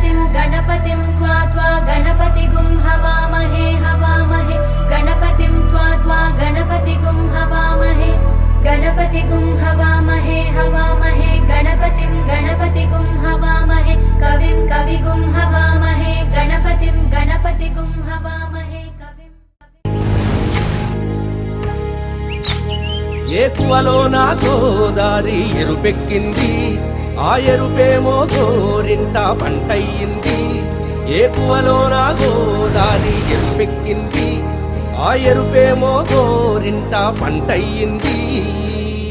गणपतिं त्वा त्वा गणपतिगुं हवामहे हवामहे गणपतिं त्वा त्वा गणपतिगुं हवामहे गणपतिगुं हवामहे हवामहे गणपतिं गणपतिगुं हवामहे कविं कविगुं हवामहे गणपतिं गणपतिगुं हवामहे ఏకువలోన గోదారి ఎరుపెక్కింది ఆ ఎరుపేమో గోరింట పంటయ్యింది ఏకువలోన గోదారి ఎరుపెక్కింది ఆ ఎరుపేమో గోరింట పంటయ్యింది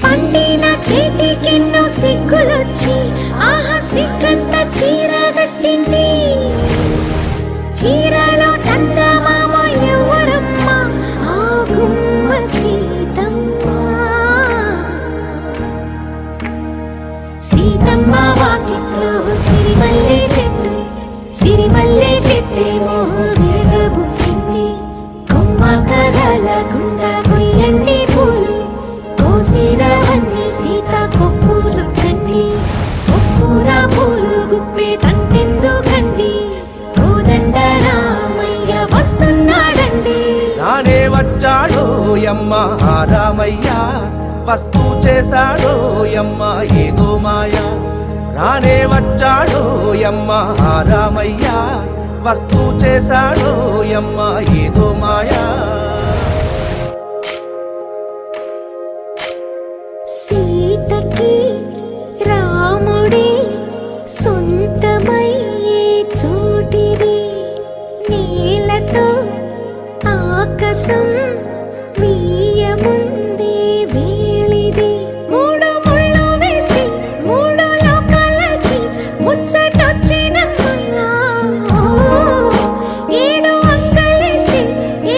పండిన చేతికెన్నో సిగ్గులొచ్చి ఆహా సిగ్గంత చీర కట్టింది చీరలో చందమామ ఎవరమ్మ ఆ గుమ్మ సీతమ్మ వాకిట్లో సిరిమల్లె చెట్టేమో విరగబూసింది కొమ్మ కదలకుండా కొయ్యండి పూలు కోసిరవన్నీ సీత కొప్పు చుట్టండి కొప్పున పూలు గుప్పే తంతెందుకండి కోదండ రామయ్య వస్తున్నాడండి రానే వచ్చాడో యమ్మ రామయ్య వస్తూ చేశాడో యమ్మ ఏదో మాయా రానే వచ్చాడో యమ్మ రామయ్య వస్తూ చేశాడో యమ్మ ఏదో మాయా సీతకి రాముడే సొంతమయ్యే చోటిది నేలతో ఆకాశం వీయముందే వేళిది మూడు ముళ్ళు వేస్తే మూడు లోకాలకి ముచ్చటొచ్చినమ్మా ఏడు అంగలేస్తే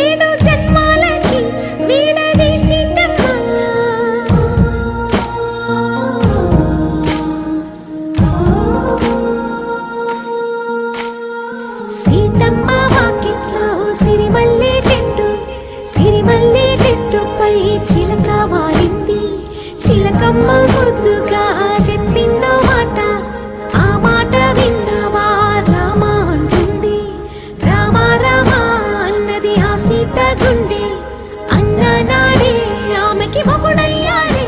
ఏడు జన్మాలకి వీడదీసిందమ్మా సీతమ్మ వాకిట్లో సిరిమల్లె చెట్టుపై చిలక వాలింది చిలకమ్మ ముద్దుగా చెప్పిందో మాట ఆ మాట విన్నవా రామ అంటుంది రామ రామ అన్నది ఆ సీత గుండె అన్న నాడే ఆమెకి మొగుడయ్యాడే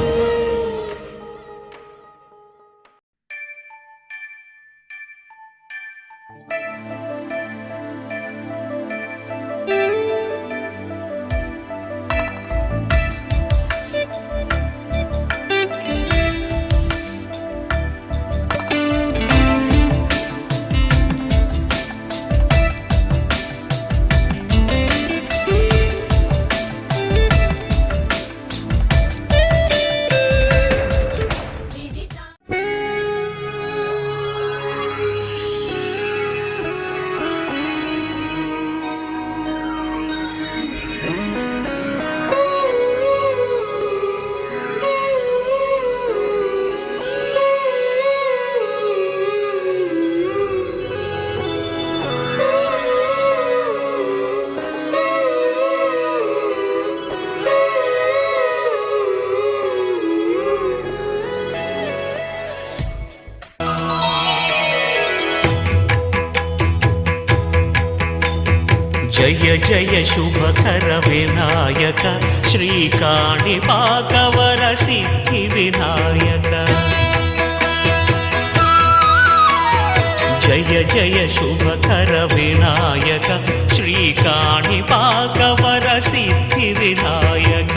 జయ జయ శుభకర వినాయక శ్రీకాణిపాకవర సిద్ధి వినాయక జయ జయ శుభకర వినాయక శ్రీకాణిపాకవర సిద్ధి వినాయక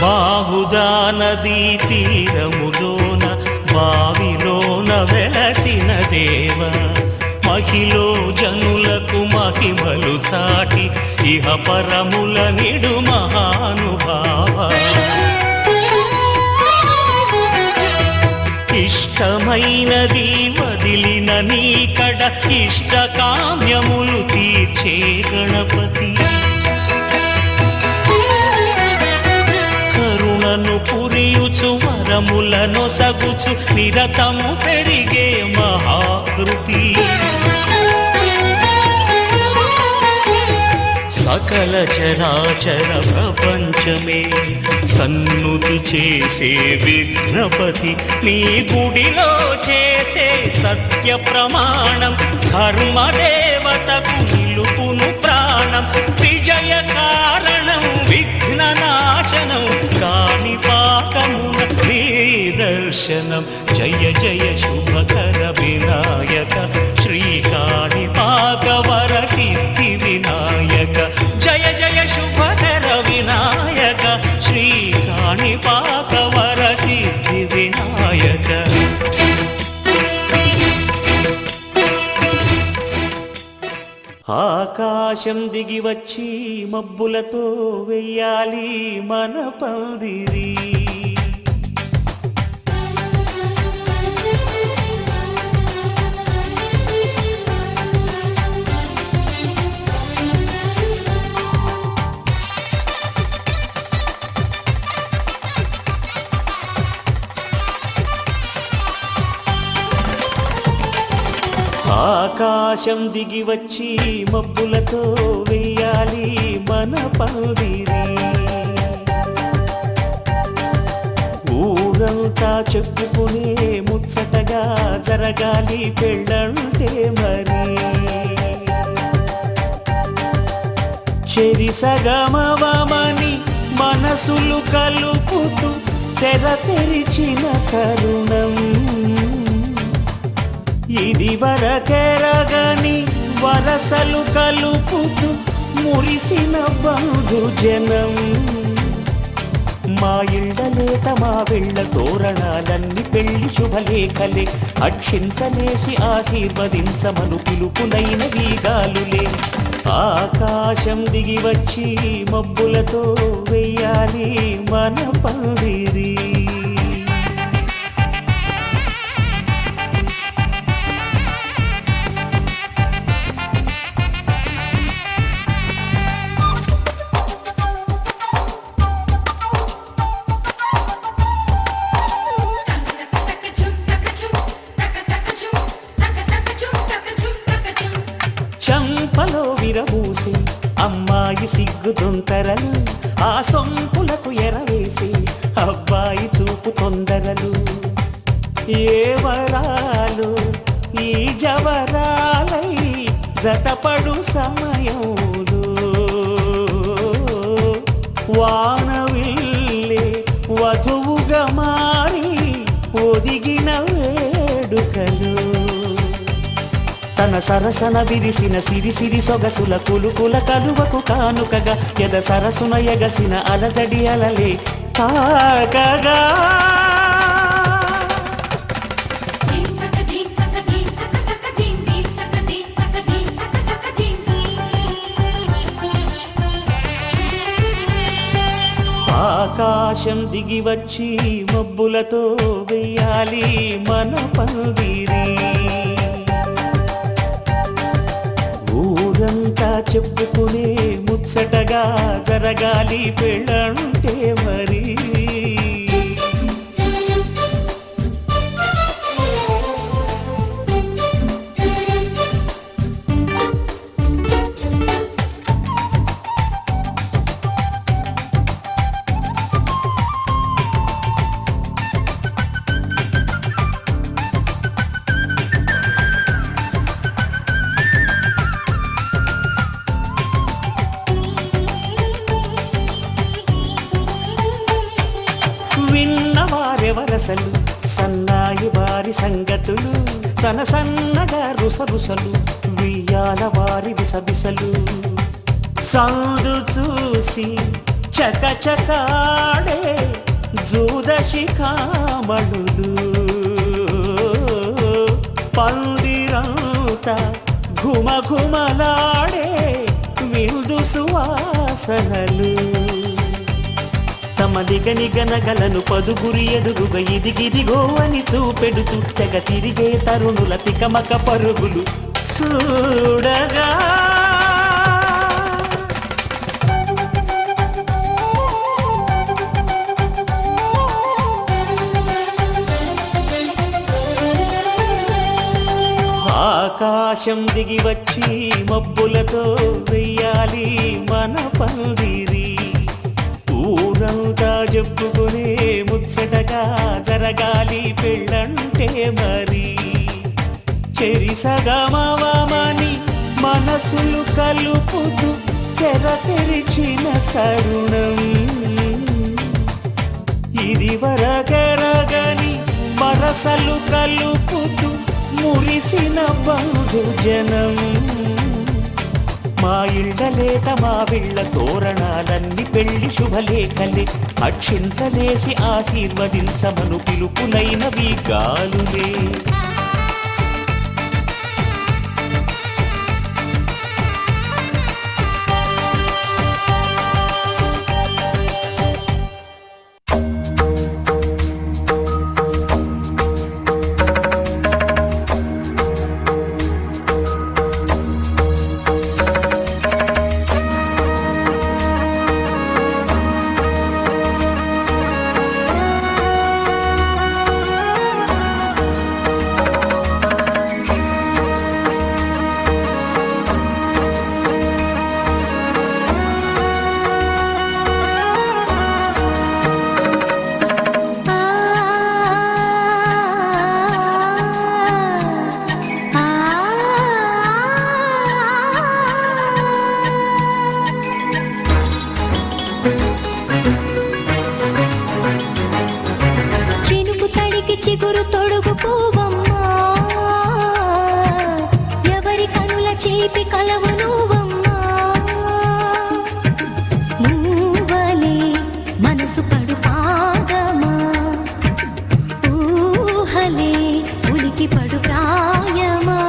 బాహుదా నదీ తీరములోన బావిలోన వెలసిన దేవ మహిలో జనులకు మహిమలు చాటి ఇహ పరముల నిడు మహానుభావ ఇష్టమైనది వదిలిన నీకడ ఇష్టకామ్యములు తీర్చే గణపతి కరుణను పురియుచు వరములను సగుచు నిరతము పెరిగే మహాకృతి సకల చరాచర ప్రపంచమే సన్నుతి చేసే విఘ్నపతి నీ గుడిలో చేసే సత్య ప్రమాణం ధర్మదేవతకు నిలుపును ప్రాణం విజయ కారణం విఘ్న నాశనం కాణిపాకమున నీ దర్శనం జయ జయ శుభకర వినాయక శ్రీ కాణిపాక వర సిద్ధి వినాయక జయ జయ శుభకర వినాయక శ్రీ కాణిపాక వర సిద్ధి వినాయక ఆకాశం దిగి వచ్చి మబ్బులతో వెయ్యాలి మన పందిరి ఆకాశం దిగి వచ్చి మబ్బులతో వెయ్యాలి మన పందిరి ఊరంతా చెప్పుకునే ముచ్చటగా జరగాలి పెళ్ళంటే మరి చెరిసగమవమని మనసులు కలుపుతూ తెర తెరిచిన తరుణం ఇది వరకెరగని వరసలు కలుపుతూ మురిసిన బంధుజనం మా ఇళ్ళలేత మా వెళ్ళ తోరణాలన్నీ పెళ్లి శుభలేఖలే అక్షింతలేసి ఆశీర్వదించమను పిలుపునైన వీగాలులే ఆకాశం దిగి వచ్చి మబ్బులతో వెయ్యాలి మన పందిరి చంపలో విరబూసి అమ్మాయి సిగ్గుదొంతరలు ఆ సొంపులకు ఎరవేసి అబ్బాయి చూపు తొందరలు ఏ వరాలు ఈ జవరాలై జతపడు సమయంలో వానవిల్లే వధువుగా మారి ఒదిగిన వేడుకలు తన సరసన విరిసిన సిరిసిరి సొగసుల కులుకుల కలువకు కానుకగా ఎద సరసున ఎగసిన అలజడి అలలే తాకగా ఆకాశం దిగి వచ్చి మబ్బులతో వెయ్యాలి మన పందిరి ఊరంతా చెప్పుకునే ముచ్చటగా జరగాలి పెళ్ళంటే మరి విన్నవారెవరసలు సన్నాయి వారి సంగతులు సనసన్నగా రుసరుసలు వియ్యాల వారి విసబిసలు సందు చూసి చకచకాడే జూదశిఖామణులు పందిరంతా ఘుమఘుమలాడే విందు సువాసనలు తమ నిగనగలను పదుగురి ఎదురుగా ఇదిగిదిగో అని చూపెడుతూ తెగ తిరిగే తరుణుల తికమక పరుగులు చూడగా ఆకాశం దిగి వచ్చి మబ్బులతో వెయ్యాలి మన పందిరి ఊరంతా చెప్పుకునే ముచ్చటగా జరగాలి పెళ్ళంటే మరి చెరిసగమవమని మనసులు కలుపుతూ తెర తెరిచిన తరుణం ఇది వరకెరగని వరసలు కలుపుతూ మురిసిన బంధుజనం మా ఇళ్ళలేత మా విళ్ళ తోరణాలన్నీ పెళ్లి శుభలేఖలే అక్షింతలేసి ఆశీర్వదించమను పిలుపులైనవి గాలులే చిగురు తొడుగు పూవమ్మా ఎవరి కనుల చిలిపి కలవు నువ్వమ్మా నువ్వలే మనసు పడు పాదమా ఊహలే ఉలికి పడు ప్రాయమా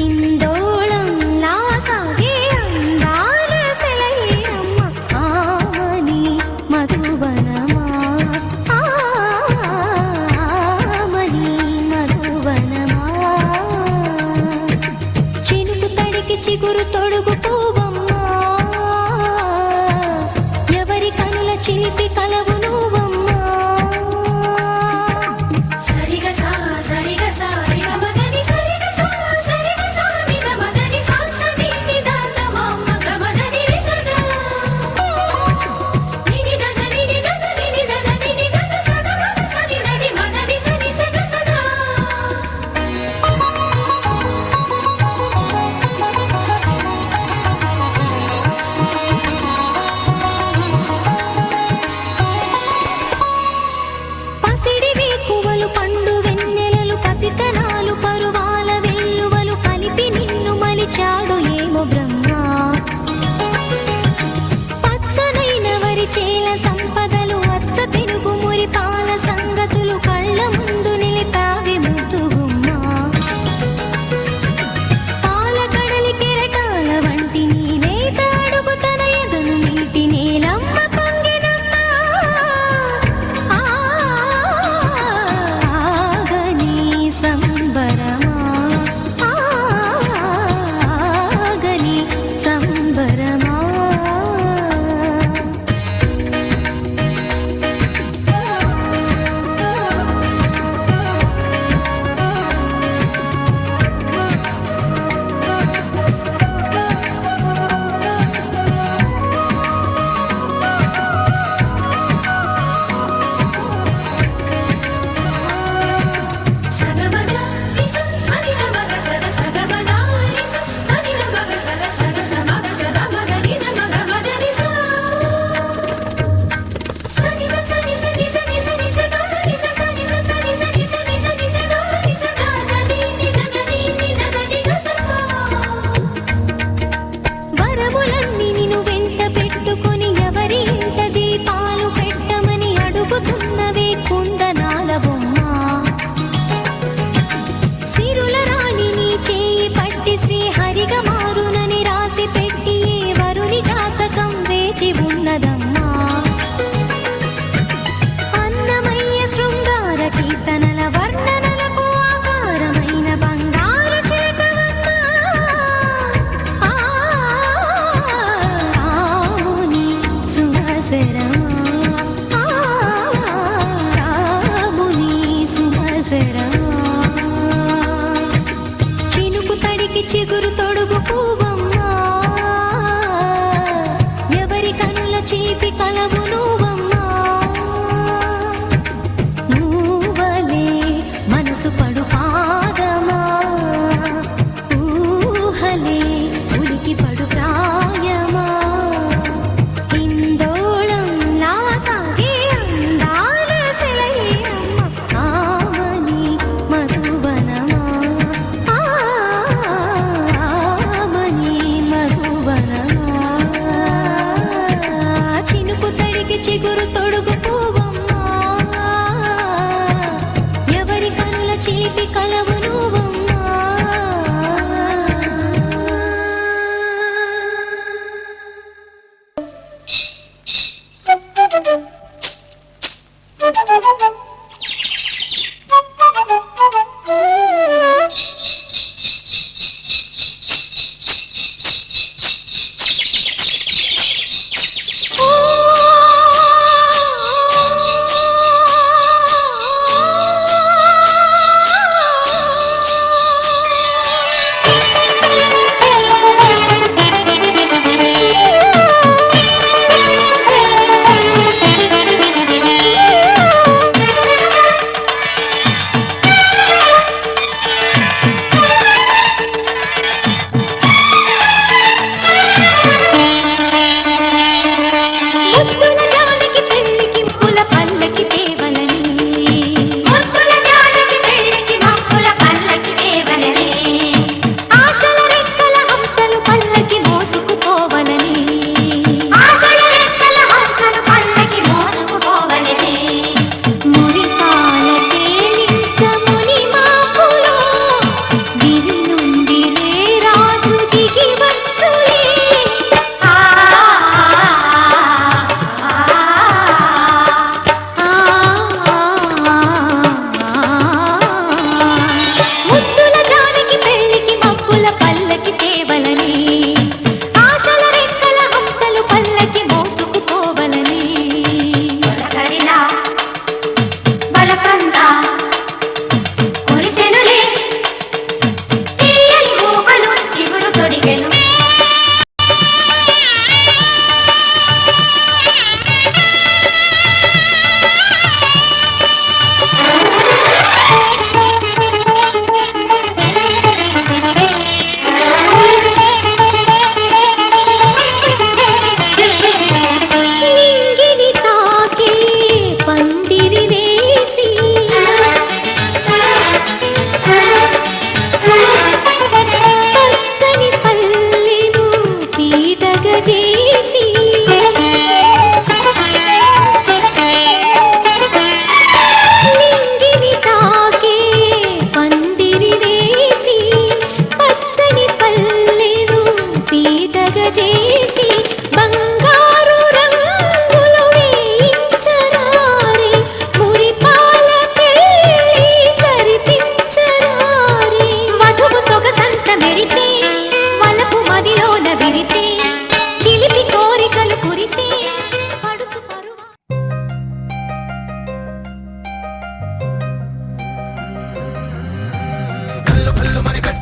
ఇందోళంలా సాగే అందాల సెలయేరమ్మ ఆమని మధువనమా ఆమని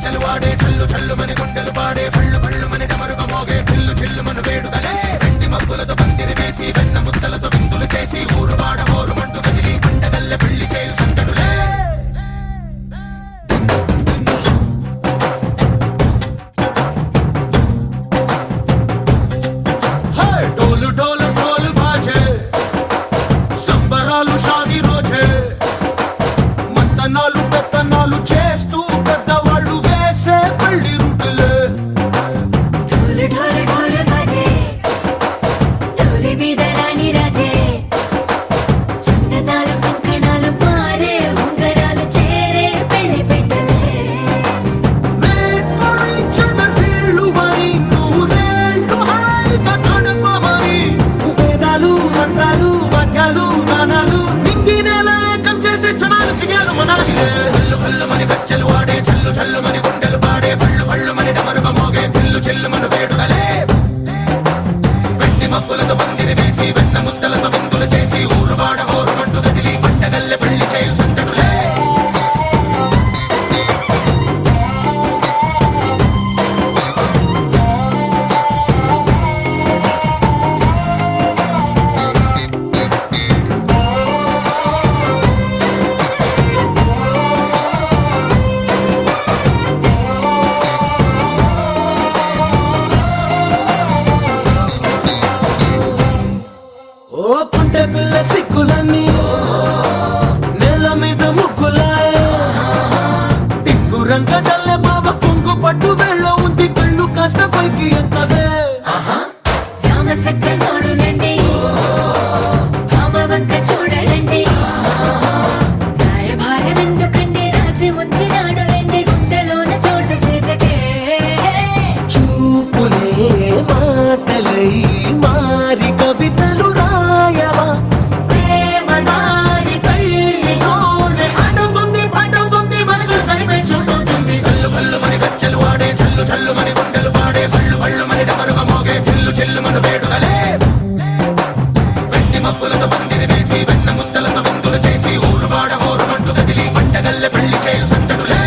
గజ్జలు వాడే చల్లు చల్లు మని గుండెలు పాడే పళ్ళు పళ్ళు మని డమరుగ మోగే చిల్లు చిల్లు మను వేడుదలే వెండి మబ్బులతో పందిరి వేసి వెన్న ముద్దలతో విందులు చేసి ఊరు వాడ హోరు మంటు కదిలి పంటగల్లె పెళ్లి చేయు సందడులే డోలు డోలు డోలు బాజే సంబరాలు షాదీ రోజే మంతనాలు పెత్తనాలు చేస్తూ పెద్దవాళ్ళు వేసే పెళ్లి రుటులే ढोल ढोल ढोल बाजे ढोली మీద రాణి రాజే చిన్నదాలు కంకణాలు పారే ఉంగరాలు చేరే పెళ్లి పెట్టలే వీళ్ళు మరి నూరేళ్ళు హాయిగా గడపమని వేదాలు మంత్రాలు వాక్యాలు నానాలు నింగి నేల ఏకం చేసే క్షణాలు చిగాలు మనాలిలే హల్లు హల్లు మని గజ్జలు వాడే చల్లు చల్లు మని గుండెలు పాడే పళ్ళు పళ్ళు మని డమరుగ మోగే చిల్లు చిల్లు మను వేడుదలే వెండి మబ్బులతో పందిరి వేసి వెన్న ముద్దలతో విందులు చేసి ఊరు వాడ హోరు మంటు కదిలి పంటగల్లె పెళ్లి చేయు సందడులే ఓ పుంటె పిల్ల సిగ్గులన్నీ నేల మీద ముగ్గులాయ టింగు రంగ డల్లె బాబ కొంగు పట్టు వెళ్ళ ఉంది కళ్ళు కాస్త పైకి ఎత్తదే రామ సక్క నోడులండి రామ వంక చూడడండి రాయభారం ఎందుకండి రాసి ఉంచినాడు రండి గుండెలోన చోటు సీతకే చూపులే మాటలై మారి కవితలు రాయవా ప్రేమ దారి పెళ్లిలోనే అడుగుంది మనసు తనిపై చూడుతుంది కల్లు కల్లు మని గజ్జలు వాడే చల్లు చల్లు మని గుండెలు పాడే పళ్ళు పళ్ళు మని డమరుగ మోగే చిల్లు చిల్లు మను వేడుదలే వెండి మబ్బులతో పందిరి వేసి వెన్న ముద్దలతో విందులు చేసి ఊరు వాడ హోరు మంటు కదిలి పంటగల్లె పెళ్లి చేయు సందడులే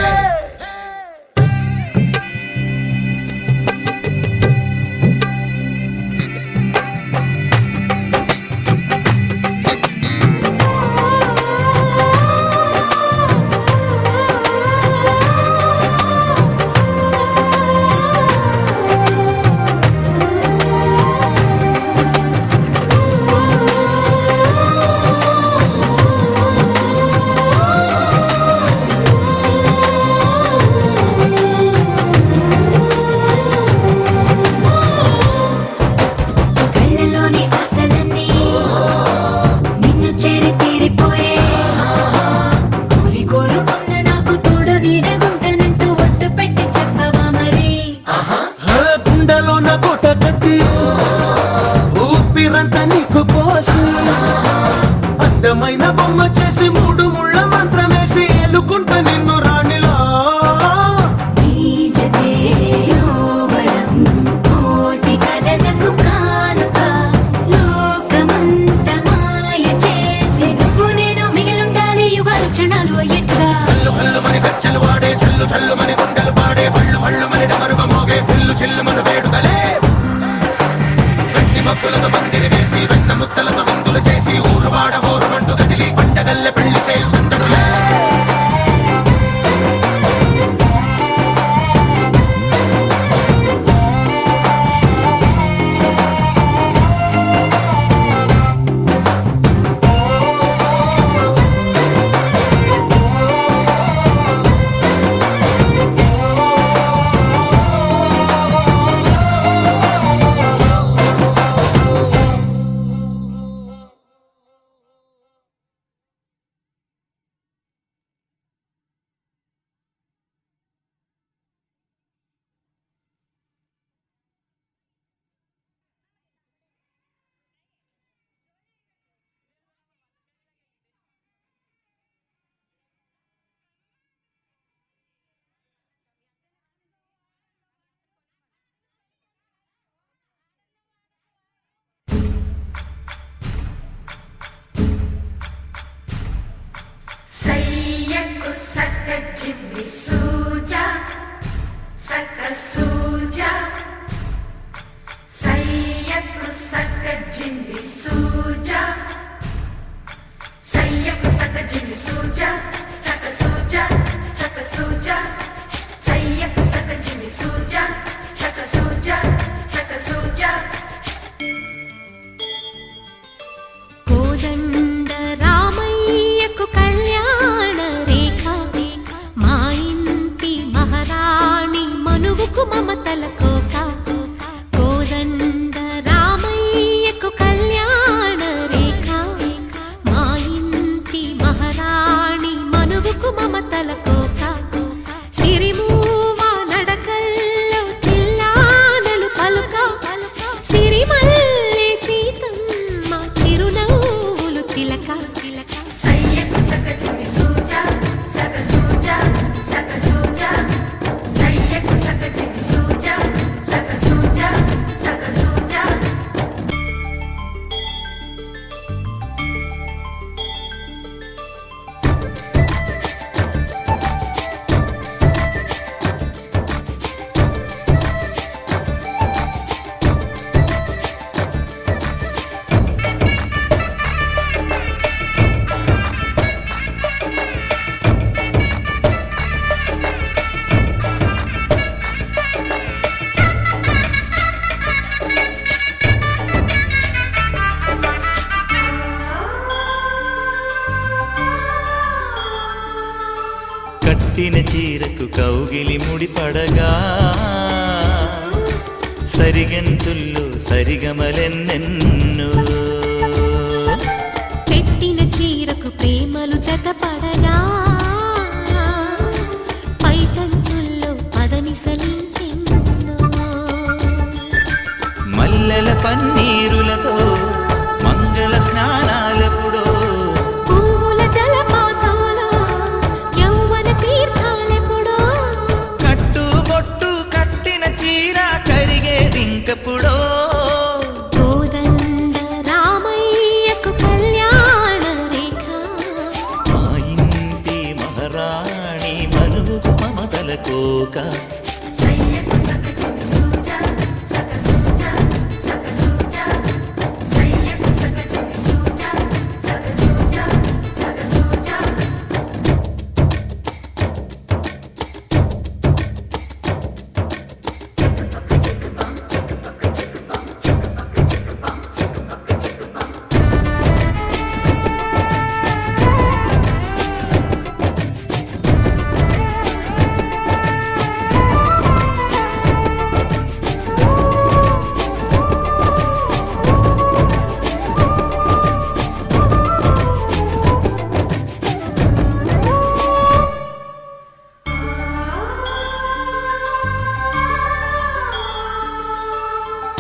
కళ్ళలోని ఆశలన్నీ నిన్ను చేరి తీరిపోయే కోరి కోరుకున్న నాకు తోడు నీడగుంటానంటూ ఒట్టు పెట్టి చెప్పవా మరి గుండెలోన కోట కట్టి ఊపిరంతా నీకు పోసి అందమైన బొమ్మ చేసి మూడు ముళ్ళ మంత్రమేసి ఎలుకుంట నిన్ను రాణిలా నీజతే యోవరం కోటి కలలకు కానుక లోకమంత మాయ చేసి నువ్వు నేను మిగిలుండాలి యుగాలు క్షణాలు అయ్యేట్టుగా హల్లు హల్లు మని గజ్జలు వాడే చల్లు చల్లు మని గుండెలు పాడే పళ్ళు పళ్ళు మని డమరుగ మోగే చిల్లు చిల్లు మను వేడుదలే వెండి మబ్బులతో పందిరి వేసి వెన్న ముద్దలతో విందులు చేసి ఊరు వాడ హోరు మంటు కదిలి పంటగల్లె పెళ్లి చేయు సందడులే సయ్యకు సక్క చిమ్మి సూజ కట్టిన చీరకు కౌగిలి ముడిపడగా సరిగంతుల్లో సరిగమలెన్నెన్నో పెట్టిన చీరకు ప్రేమలు జతపడగా పైకంచుల్లో పదనిసలింకెన్నో మల్లెల పన్నీరులతో మంగళ స్నానాలెప్పుడో పువ్వుల జలపాతంలో యౌవన తీర్థాలెప్పుడో కట్టుబొట్టు కట్టిన చీర కరిగేదింకప్పుడో కోదండ రామయ్యకు కళ్యాణ రేఖ మా ఇంటి మహారాణి మనుగు మమతల కోక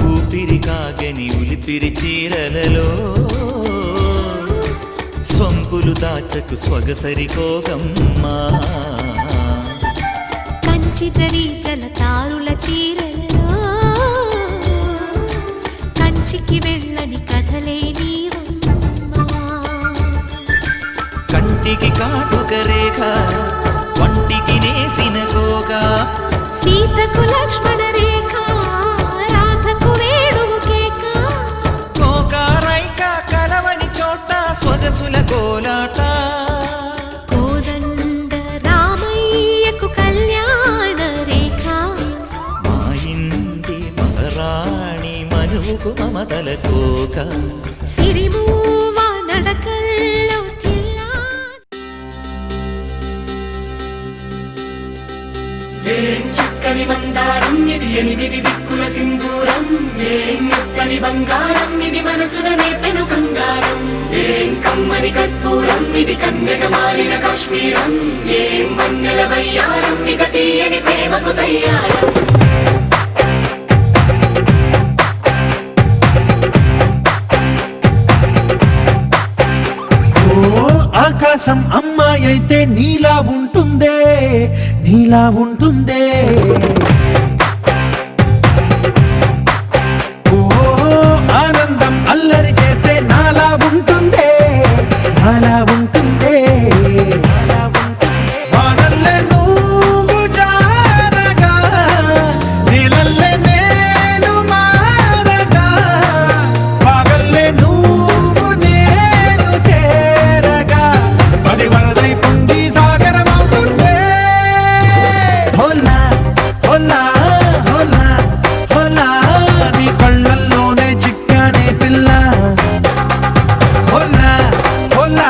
ఊపిరి కాగని ఉలిపిరి చీరలలో సొంపులు దాచకు స్వగసరి కోగమ్మా కంచి జరి జలతారుల చీరలలో కంచికి వెళ్ళని కథలే నీవమ్మా కంటికి కాటుక రేఖ వంటికి నేసిన గోగా సీతకు లక్ష్మణ రేఖ రాధకు వేణువు కేక కోకారైక కలవని చోట స్వగసుల కోలాట కోదండ రామయ్యకు కళ్యాణ రేఖ మా ఇంటి మహారాణి మనుగు మమతల కోక సిరిమూవ నడకల్లో తిల్లా ఏం చక్కని మందారం ఇది ఎనిమిది దిక్కుల సింధూరం ఏం మెత్తని బంగారం ఇది మనసున నేపెను బంగారం ఏం కమ్మని కర్పూరం ఇది కన్యక మారిన కాశ్మీరం ఏం వన్నెల వయ్యారం ఇక తీయని ప్రేమకు తయ్యారం ఆకాశం అమ్మాయి అయితే నీలా ఉంటుందే నీలా ఉంటుందే ఓ ఆనందం అల్లరి చేస్తే నాలా ఉంటుందే నాలా ఉంటుందే వానల్లే నువ్వు జారగా నీలల్లే నేను మారగా పగల్లే నువ్వు నేను చేరగా పడి వరదై పొంగి సాగరమవుతుందే హోలా హోలా హోలా హోలా నీ కళ్ళల్లోనే చిక్కానే పిల్ల హోలా హోలా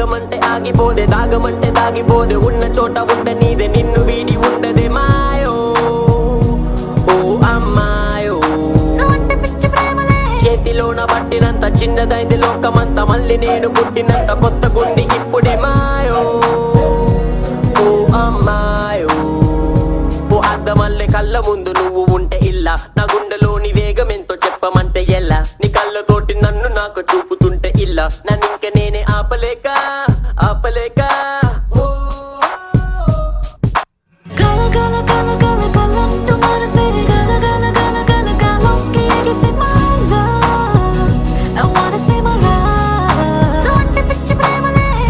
ఆగమంటే ఆగిపోదే, దాగమంటే దాగిపోదే, ఉన్న చోట ఉండ నీదే, నిన్ను వీడి ఉండదే మాయో ఓ అమ్మాయో. చేతిలోన పట్టినంత చిన్నదైంది లోకమంతా, మళ్ళీ నేను పుట్టినంత కొత్త గుండి ఇప్పుడే మాయో ఓ అమ్మాయో. ఓ అద్దమల్లె కళ్ళ ముందు నువ్వు ఉంటే ఇల్లా, నా గుండెలోని వేగం ఎంతో చెప్పమంటే ఎలా, నీ కళ్ళతోటి నన్ను నాకు చూపుతుంటే ఇల్లా, నన్నింక నేనే ఆపలేక ఆపలేక.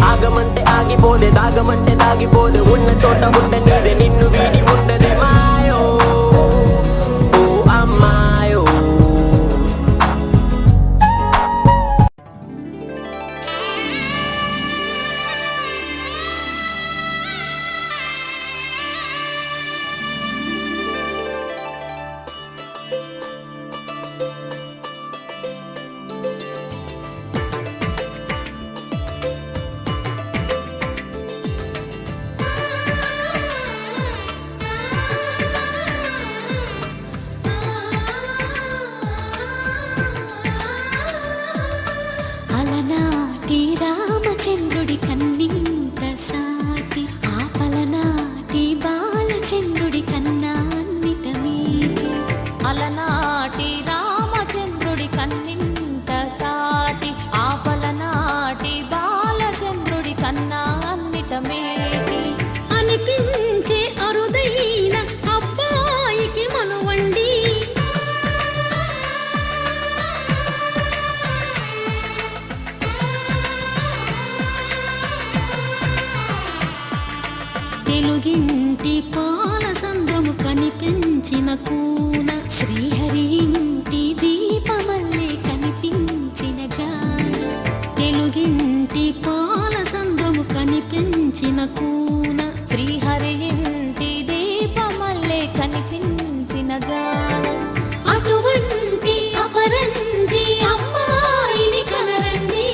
ఆగమంటే ఆగిపోదే, దాగమంటే దాగిపోదే, ఉన్న చోట ఉండ నీదే, నిన్ను వీడి ఉండదే మాయో ఓ అమ్మాయో. అలనాటి రామచంద్రుడి కన్నింత సాటి, ఆపలనాటి బాలచంద్రుడి కన్నా అన్నిట మీటి. అలనాటి రామచంద్రుడి కన్నింత సాటి, ఆపలనాటి బాలచంద్రుడి కన్నా అన్నిట మేటి. అనిపించే అరుదైన అబ్బాయికి మనువండి, తెలుగింటి పాల సంద్రము కనిపించిన కూన, శ్రీహరి ఇంటి దీపమల్లే కనిపించిన జాన. తెలుగింటి పాల సంద్రము కనిపించిన కూన, శ్రీహరి ఇంటి దీపమల్లే కనిపించిన గానం. అటువంటి అపరంజి అమ్మాయిని కనరండి.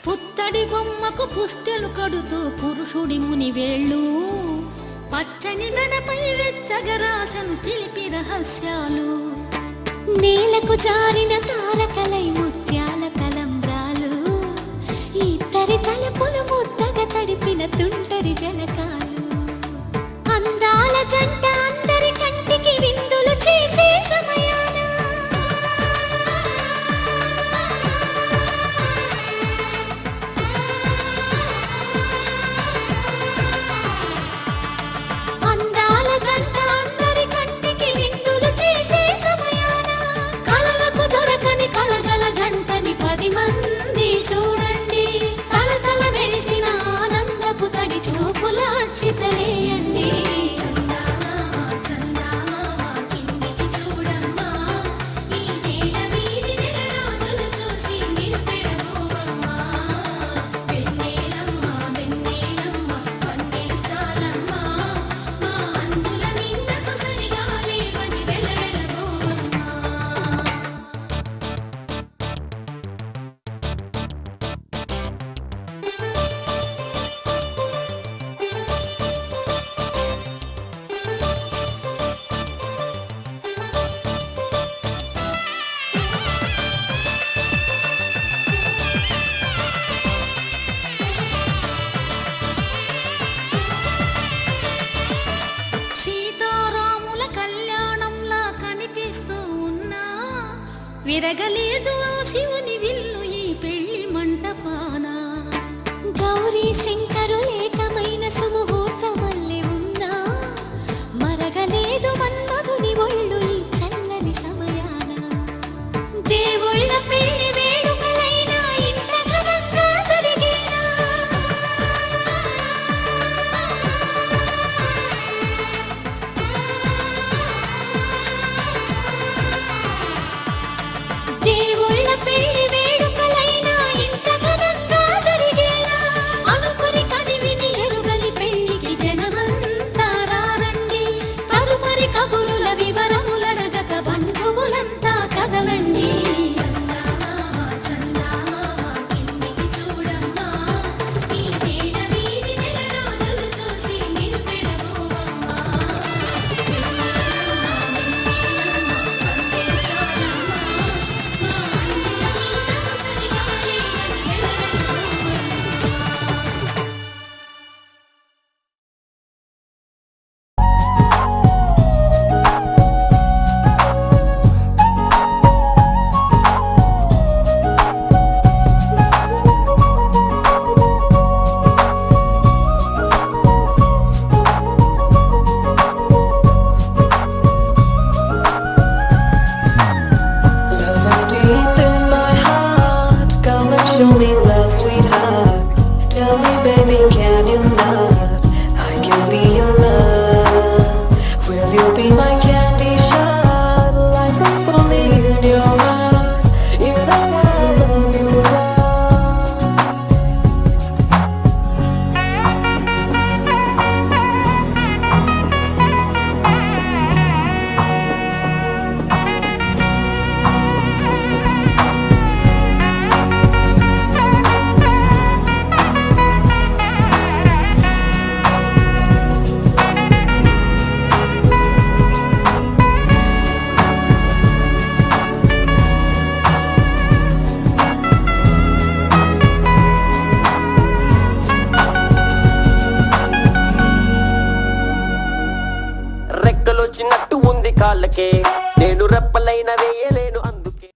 పుత్తడి బొమ్మకు పుస్తెలు కడుతూ పురుషుడి ముని వేళ్ళు, పచ్చని మెడపై వెచ్చగరాసను చిలిపి రహస్యాలు. నేలకు జారిన తారకలై ముత్యాల తలంబ్రాలు, ఇద్దరి తలపులు ముద్దగా తడిపిన తుంటరి జలకాలు. అందాల జంట అందరి కంటికి విందులు చేసే సమయాన, అందాల జంట అందరి కంటికి విందులు చేసే సమయాన, కలలకు దొరకని కలగల జంటని 10 మంది చూడండి. తలతల మెరిసిన ఆనందపు తడి చూపుల అచ్చితలేయండి. చందమామ విరగలేదు ఆ శివుని విల్లు ఈ పెళ్లి మంటపాన. గౌరీ శంకరు ఏకమైన సుముహూర్తమల్లె ఉన్నా మరగలేదు మన్మధుని ఒళ్ళు ఈ చల్లని సమయాన. దేవుళ్ళ పెళ్లి వేడుకలైనా ఇంత ఘనంగా జరిగేనా? దేవుళ్ళ పెళ్లి వేడుకలైనా ఇంత ఘనంగా జరిగేనా? అనుకుని కదివిని ఎరుగని పెళ్లికి జనమంతా రారండి. తదుపరి కబురుల వివరములడగక బంధువులంతా కదలండి. చందమామ చందమామ కిందికి చూడమ్మా, ఈ వేళ వీడి నెల రోజులు చూసి నివ్వెరపోవమ్మా. వెన్నెలమ్మ పంటే చాలమ్మా, మా అన్నయ్య నీకు సరిగా లేదని వెదరెళ్ళిపోవమ్మా. Love is deep in my heart. Come and show me love, sweetheart. Tell me, baby, can you not? I can be your love. Will you be my candy shot? Life is falling in your heart. You know I love you, love. రెక్కలొచ్చినట్టు ఉంది కాళ్ళకే, నేను రెప్పలైన వేయలేను అందుకే.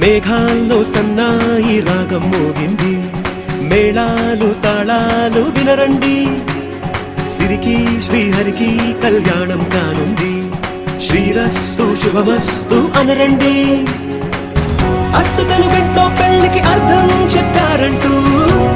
మేఘాల్లో సన్నాయి రాగం మోగింది, మేళాలు తాళాలు వినరండి. సిరికి శ్రీహరికి కళ్యాణం కానుంది, శ్రీరస్తు శుభమస్తు అనరండి. అచ్చతలు గంటో పెళ్లికి అర్థం చెప్పారంటూ,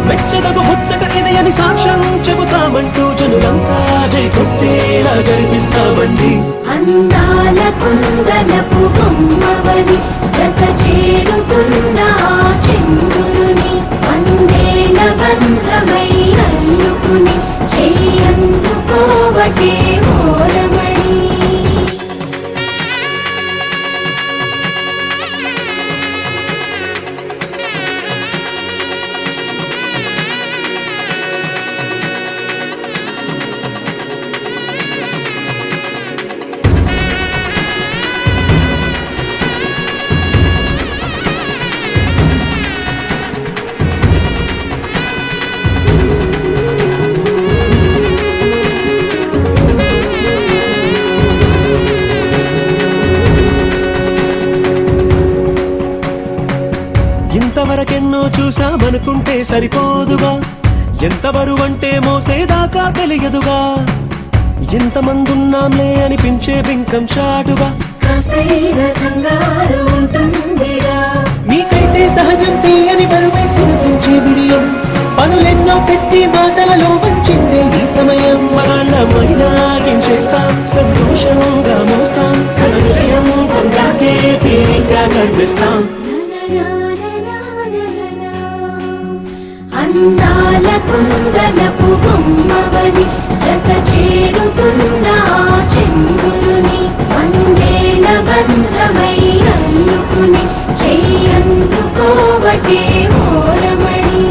మెచ్చదగు ముచ్చట ఇది అని సాక్ష్యం చెబుతామంటూ జనులంతా జై కొట్టేలా జరిపిస్తామండి. అందాల కుందనపు బొమ్మవని జత చేరుతున్న ఆ చంద్రుని వందేళ్ల బంధమై అల్లుకుని చెయ్యందుకోవటే ఓరమణి. ఇంతవరకెన్నో చూసామనుకుంటే సరిపోదుగా, ఎంత బరువంటే మోసేదాకా తెలియదుగా. ఎంతమందున్నాంలే అనిపించే బింకం చాటుగా, కాస్తైన కంగారు ఉంటుందిగా. మీకైతే సహజం తీయని బరువేసిన సంచే బిడియం, పనులెన్నో పెట్టి మాటలలో వంచిందే ఈ సమయం. మగాళ్ళమైనా ఏం చేస్తాం, సంతోషంగా మోస్తాం, ఘన విజయం పొందాకే గర్విస్తాం. అందాల కుందనపు బొమ్మవని జత చేరుతున్న చంద్రుని వందేల బంధమై అల్లుకుని చెయ్యందుకోవటే ఓరమణి.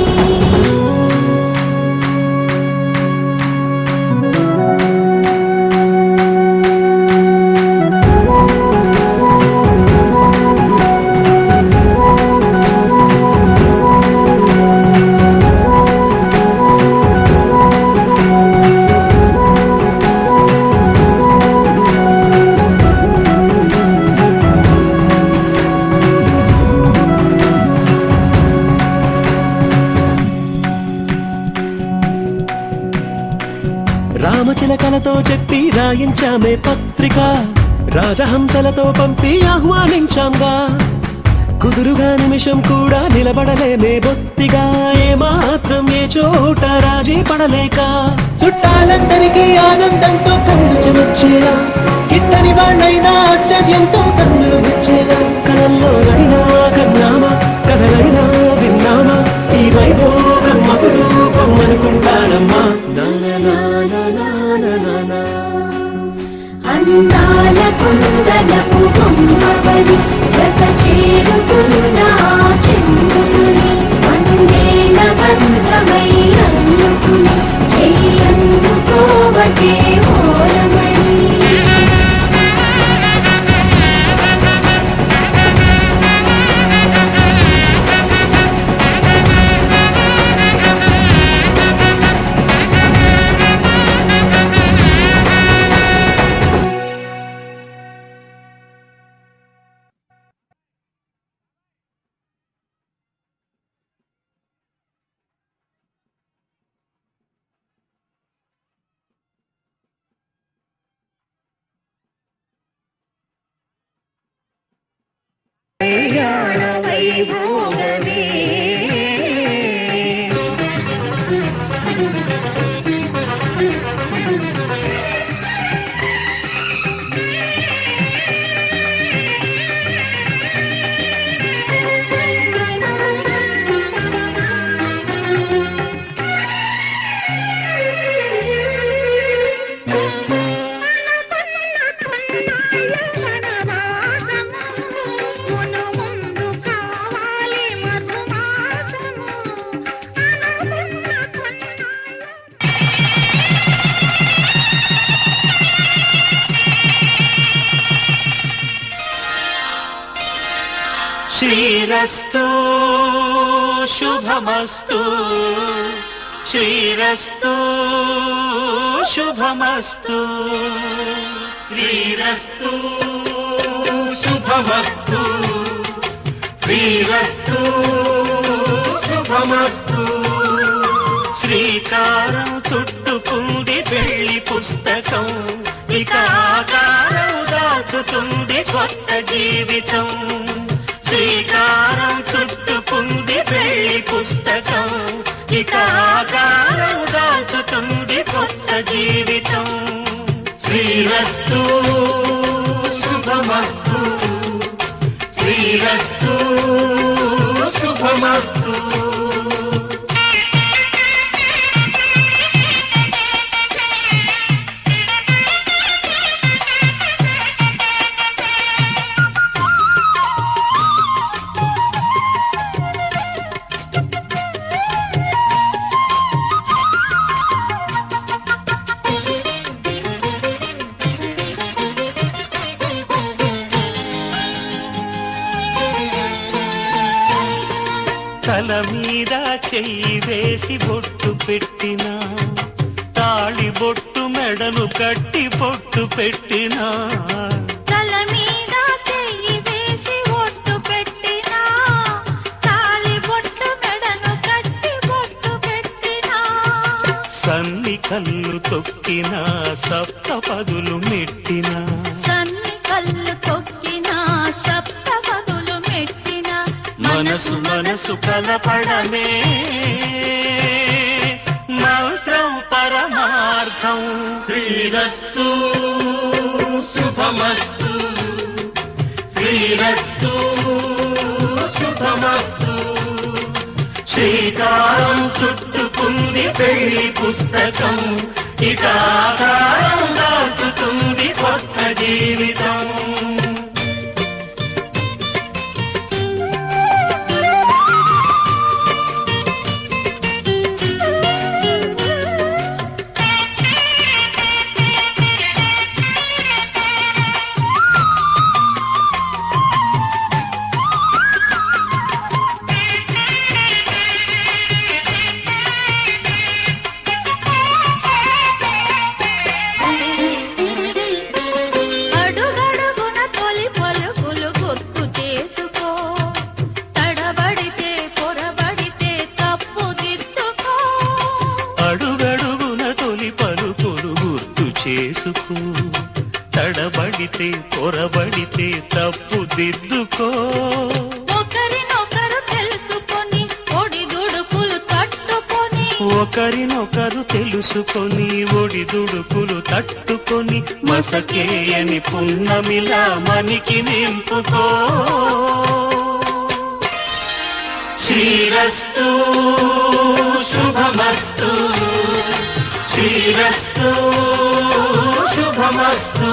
రామచిలకలతో చెప్పి రాయించామే పత్రిక, రాజహంసలతో పంపి ఆహ్వానించాంగా. కుదురుగా నిమిషం కూడా నిలబడలేమే బొత్తిగా, ఏమాత్రం ఏ చోట రాజీ పడలేక. చుట్టాలందరికీ ఆనందంతో కళ్ళు చెమర్చేలా, గిట్టని వాళ్ళైనా ఆశ్చర్యంతో కన్నులు వచ్చేలా. కలల్లోనైనా కన్నామా, కథలైనా విన్నామా, ఈ వైభోగం అపురూపం అనుకుంటానమ్మా. అందాల కుందనపు బొమ్మవని జత చేరుతున్న చంద్రుని వందేల బంధమై అల్లుకుని చెయ్యందుకోవటే ఓరమణి. శ్రీరస్తు శుభమస్తు, శ్రీరస్తు శుభమస్తు, శ్రీరస్తు శుభమస్తు, శ్రీరస్తు శుభమస్తు. శ్రీకారం చుట్టుకుంది పెళ్లి పుస్తకం, ఇక ఆకారం దాచుతుంది కొత్త జీవితం. శ్రీకారం చుట్టుకుంది పెళ్లి పుస్తకం, ఇక ఆకారం దాచుతుంది కొత్త జీవితం. శ్రీరస్తు శుభమస్తు, శ్రీరస్తు శుభమస్తు. తల మీద చెయ్యి వేసి బొట్టు పెట్టినా, తాళి బొట్టు మెడలు కట్టి బొట్టు పెట్టినా, తల మీద చెయ్యి వేసి బొట్టు పెట్టినా, తాళి బొట్టు మెడను కట్టి బొట్టు పెట్టినా. సన్ని కళ్ళు తొక్కినా, సప్త పదులు మెట్టినా, సన్ని కళ్ళు తొక్కినా, సప్త పదులు మెట్టినా. మనసు మనసు కలపడమే మంత్రం పరమార్థం. శ్రీరస్తు శుభమస్తు, శ్రీరస్తు శుభమస్తు శ్రీకారం చుట్టుకుంది పెళ్లి పుస్తకం ఇక ఆకారం దాల్చుతుంది కొత్త జీవితం అడుగడుగున తొలి పలుకులు గుర్తు చేసుకో తడబడితే పొరబడితే తప్పు దిద్దుకో అడుగడుగున తొలి పలుకులు గుర్తు చేసుకో తడబడితే పొరబడితే తప్పు దిద్దుకో ఒకరినొకరు తెలుసుకొని ఒడిదుడుకులు తట్టుకొని ఒకరినొకరు తెలుసుకొని ఒడిదుడుకులు తట్టుకొని మసకేయని పున్నమిలా మనికి నింపుకో శ్రీరస్తు శుభమస్తు శ్రీరస్తు శుభమస్తు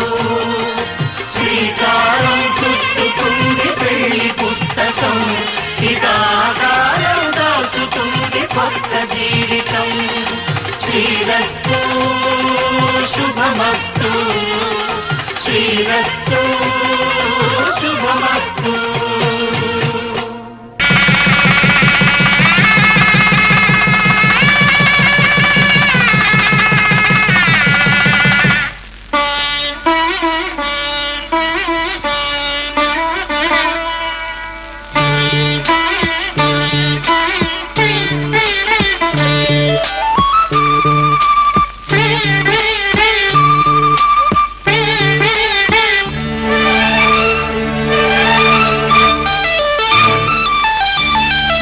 శ్రీకారం చుట్టుకుంది పెళ్లి పుస్తకం ఇదాకారం దాల్చుతుంది కొత్త జీవితం శ్రీరస్తు శుభమస్తు శ్రీరస్తు శుభమస్తు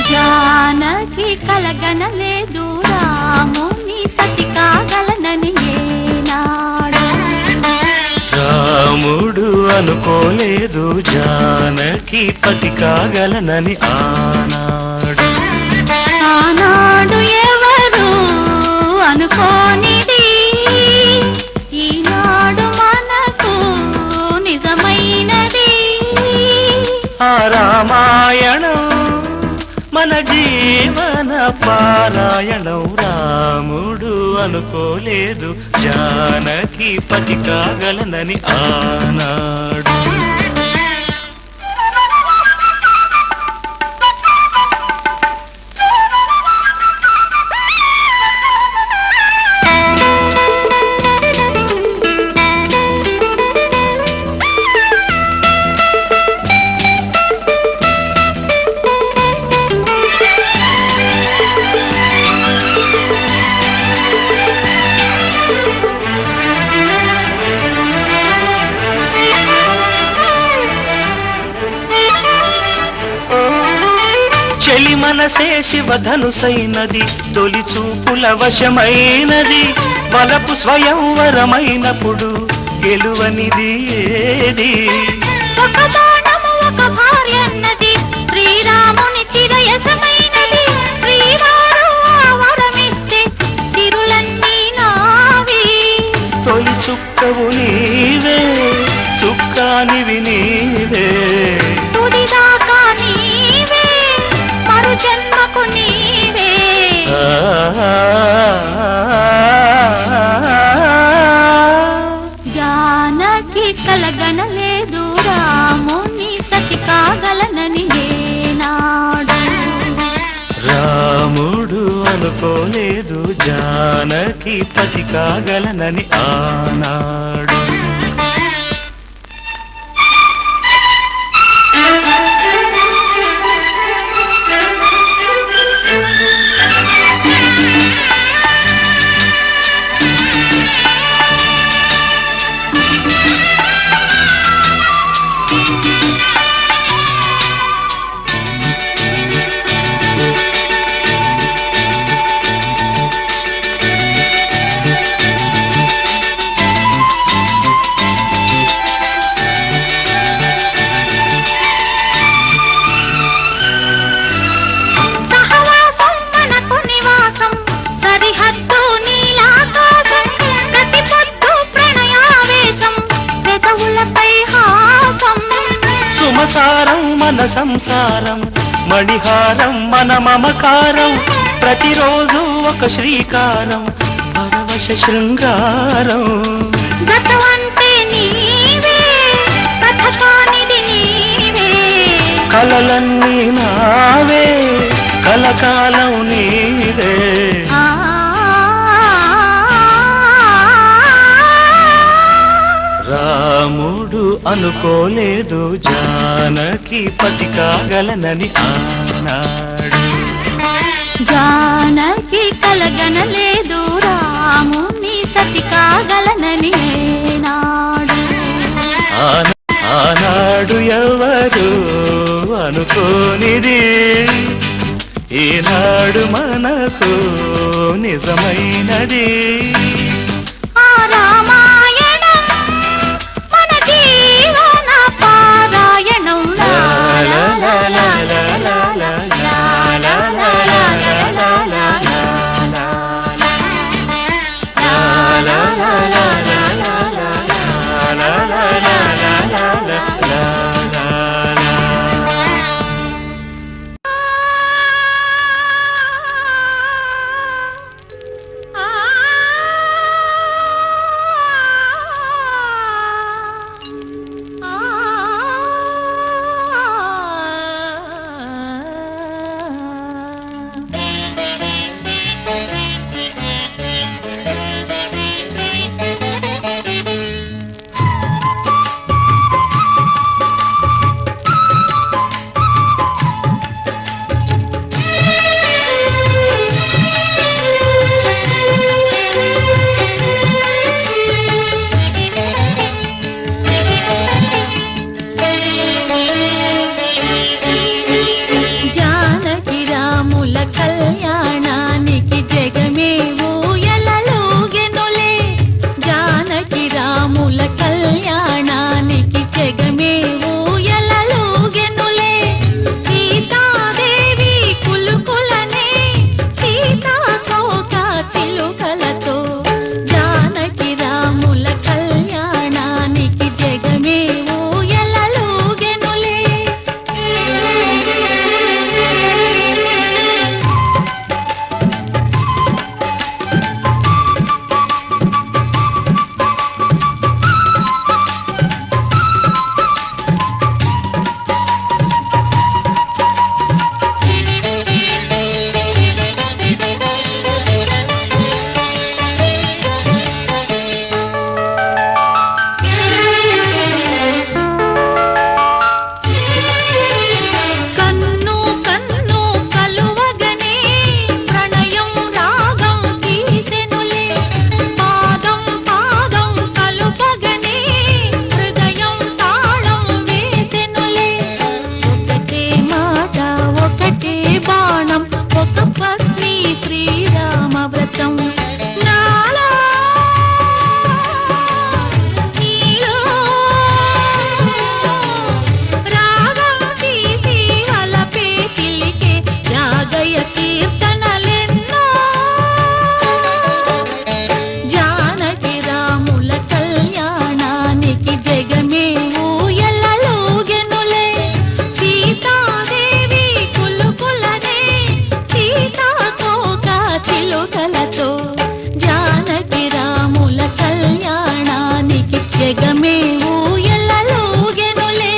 జానకి కలగనలేదు రాముని సతి కాగలనని ఏనాడు రాముడు అనుకోలేదు జానకి పతి కాగలనని ఆనాడు ఆనాడు ఎవరు అనుకోనిది ఈనాడు మనకు నిజమైనది ఆ రామాయణం మన జీవన పారాయణం రాముడు అనుకోలేదు జానకి పతి కాగలనని ఆనాడు చెలి మనసే శివధనుసైనది తొలి చూపుల వశమైనది వలపు స్వయంవరమైనప్పుడు గెలువనిది ఏది ఒక బాణము ఒక భార్య అన్నది శ్రీరాముని చిరయసమైనది శ్రీవారు వరమిస్తే సిరులన్నీ నావి తొలి చుక్కవు నీవే చుక్కానివి నీవే తుడిదాకా నీవే మరు జన్మకు నీవే జానకి కలగనలేదు రాముని సతి కాగలనని ఏనాడు రాముడు అనుకోలేదు జానకి పతి కాగలనని ఆనాడు సంసారం మణిహారం మన మమకారం ప్రతిరోజు ఒక శ్రీకారం పరవశ శృంగారం గతవంటే నీవే కథకానిది నీవే కలలన్నీ నావే కలకాలం నీవే రాముడు అనుకోలేదు జానకి పతి కాగలనని ఆనాడు జానకి కలగనలేదు రాముని సతి కాగలనని నాడు ఆనాడు ఎవరు అనుకోనిది ఈనాడు మనకు నిజమైనది ఆ రామాయణం మన జీవన పారాయణం లా లా లా లా లా లా లా లా లా లా లా కళ్యాణానికి జగమే ఊయలలుగెనులే జానకి రాముల కళ్యాణానికి జగమే ఊయలలుగెనులే సీతాదేవి కులుకులనే సీతాకోక చిలుకలతో జానకి రాముల కళ్యాణానికి జగమే ఊయలలుగెనులే శ్రీరామవ్రతం నాలో నీలో రాగం తీసి వలపే పిలికే యాగయ కీర్తనలెన్నో జానకి రాముల కళ్యాణానికి జగమే ఊయలలుగెనులే సీతాదేవి కులుకులనే సీతాకోక చిలుకలతో జానకి రాముల కళ్యాణానికి జగమే ఊయలలుగెనులే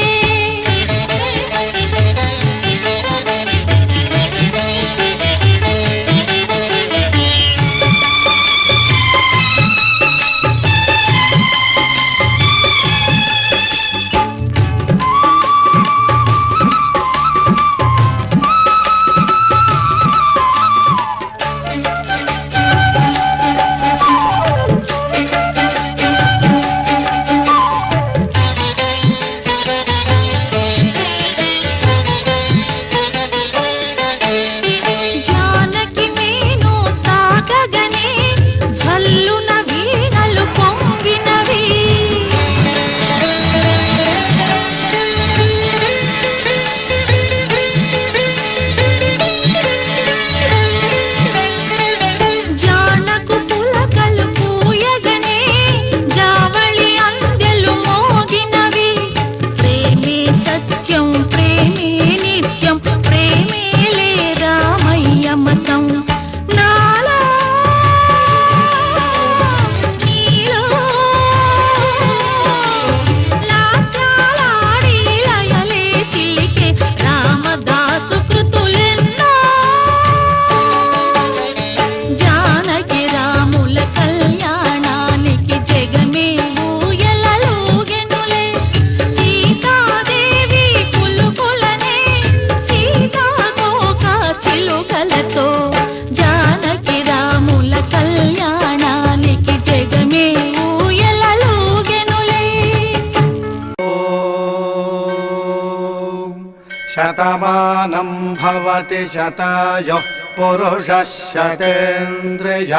शतमानं भवति शतायुः पुरुषः शतेन्द्रिय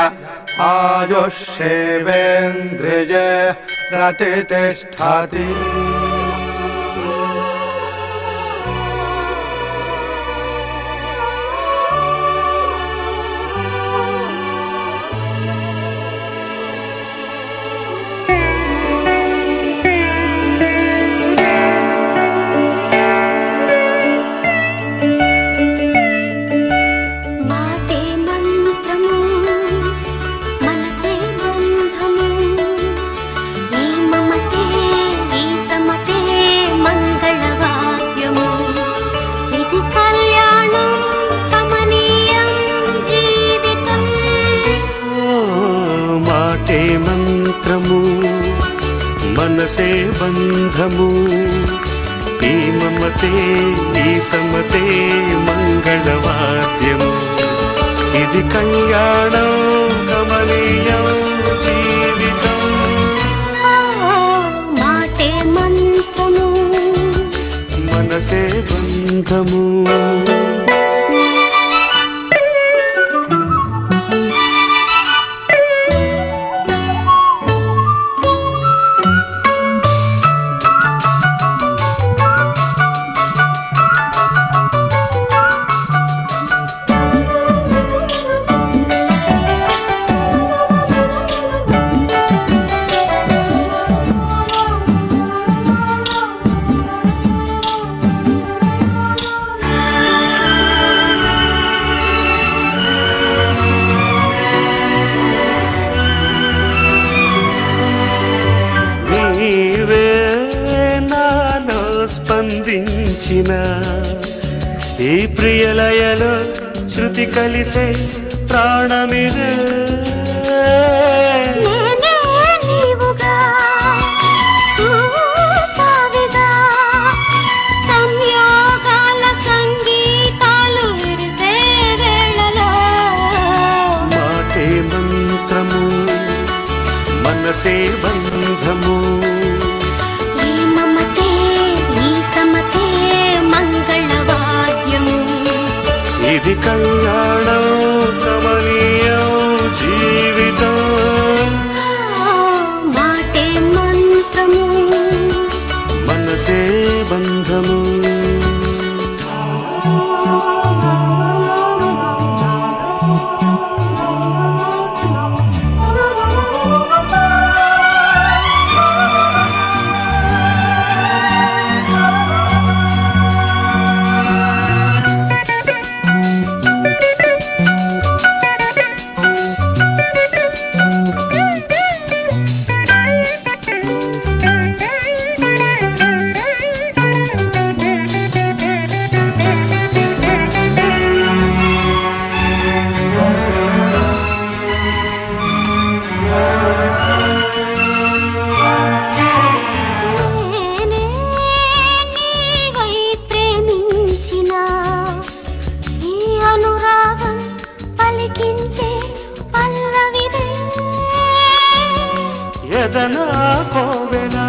आयुष्येवेन्द्रिये प्रतिष्ठति మాటే మంత్రము మనసే బంధము ఈ మమతే ఈ సమతే మంగళవాద్యము ఇది కళ్యాణం కమనీయం జీవితం మాటే మంత్రము మనసే బంధము ఈ మమతే ఈ సమతే మంగళవాద్యము ఇది కళ్యాణం కమనీయం జీవితం మాటే మంత్రము మనసే బంధము నీవే నాలో స్పందించిన ఈ ప్రియలయలో శృతి కలిసే ప్రాణమిదే నేనే నీవుగా తావిగా సంయోగాల సంగీతాలు విరిసే వేళలో మాటే మంత్రము మనసే బంధము ఈ మమతే ఈ సమతే మంగళవాద్యము ఇది కళ్యాణం కమనీయం జీవితం మాటే మంత్రము మనసే బంధము నేనే నీవై ప్రేమించిన ఈ అనురాగం పలికించే పల్లవిదే ఎదనా కోవెనా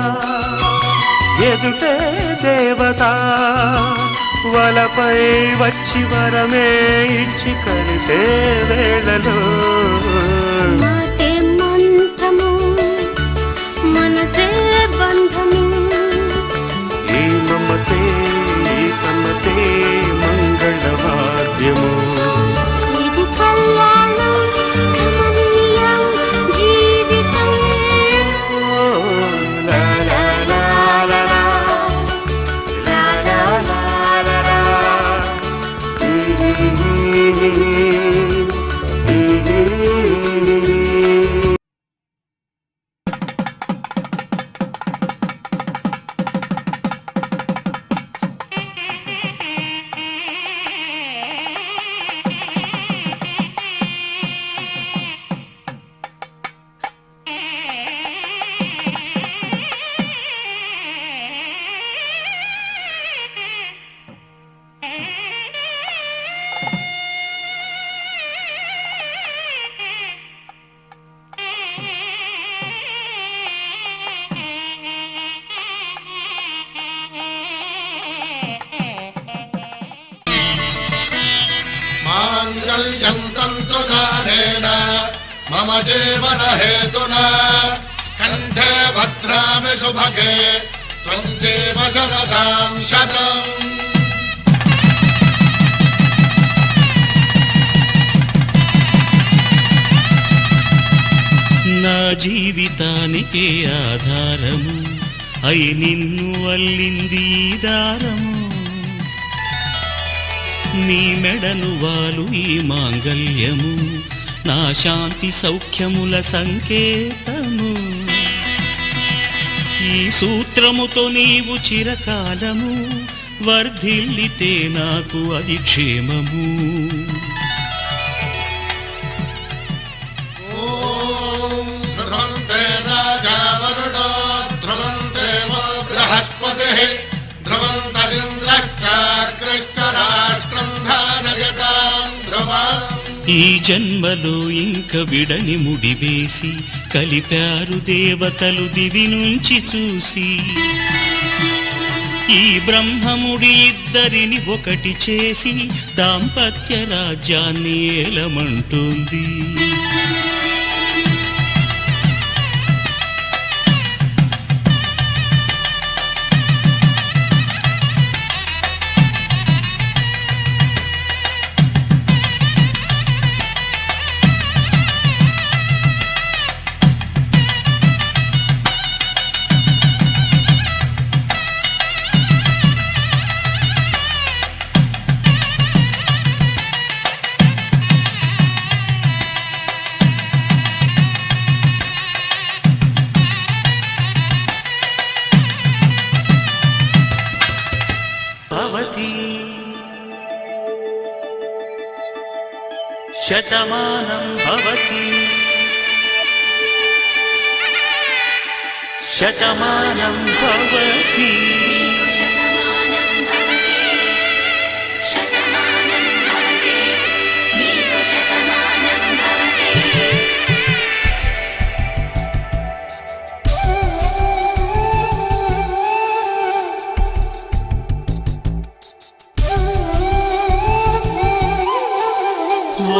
ఎదుటే దేవత వలపై వచ్చి వరమే ఇచ్చి కలిసే వేళలో మాటే మంత్రము మనసే బంధము ఈ మమతే ఈ సమతే మంగళవాద్యము ఇది కళ్యాణం కమనీయం జీవితం లా లా లా లా లా. లా లా లా లా లా. Mm-hmm. మాంగళ్యం తంతునానేన మమ జీవన హేతునా కంఠే భద్రామి శుభగే త్వం జీవ శరదాం శతం. నా జీవితానికే ఆధారము అయి నిన్ను అల్లింది ఈ దారము. నీ మెడను వాలు ఈ మాంగళ్యము నా శాంతి సౌఖ్యముల సంకేతము. ఈ సూత్రముతో నీవు చిరకాలము వర్ధిల్లితే నాకు అది క్షేమము. ఈ జన్మలో ఇంక విడని ముడివేసి కలిపారు దేవతలు దివి నుంచి చూసి. ఈ బ్రహ్మముడి ఇద్దరిని ఒకటి చేసి దాంపత్య రాజ్యాన్ని ఏలమంటుంది. శతమానం భవతి శతమానం భవతి.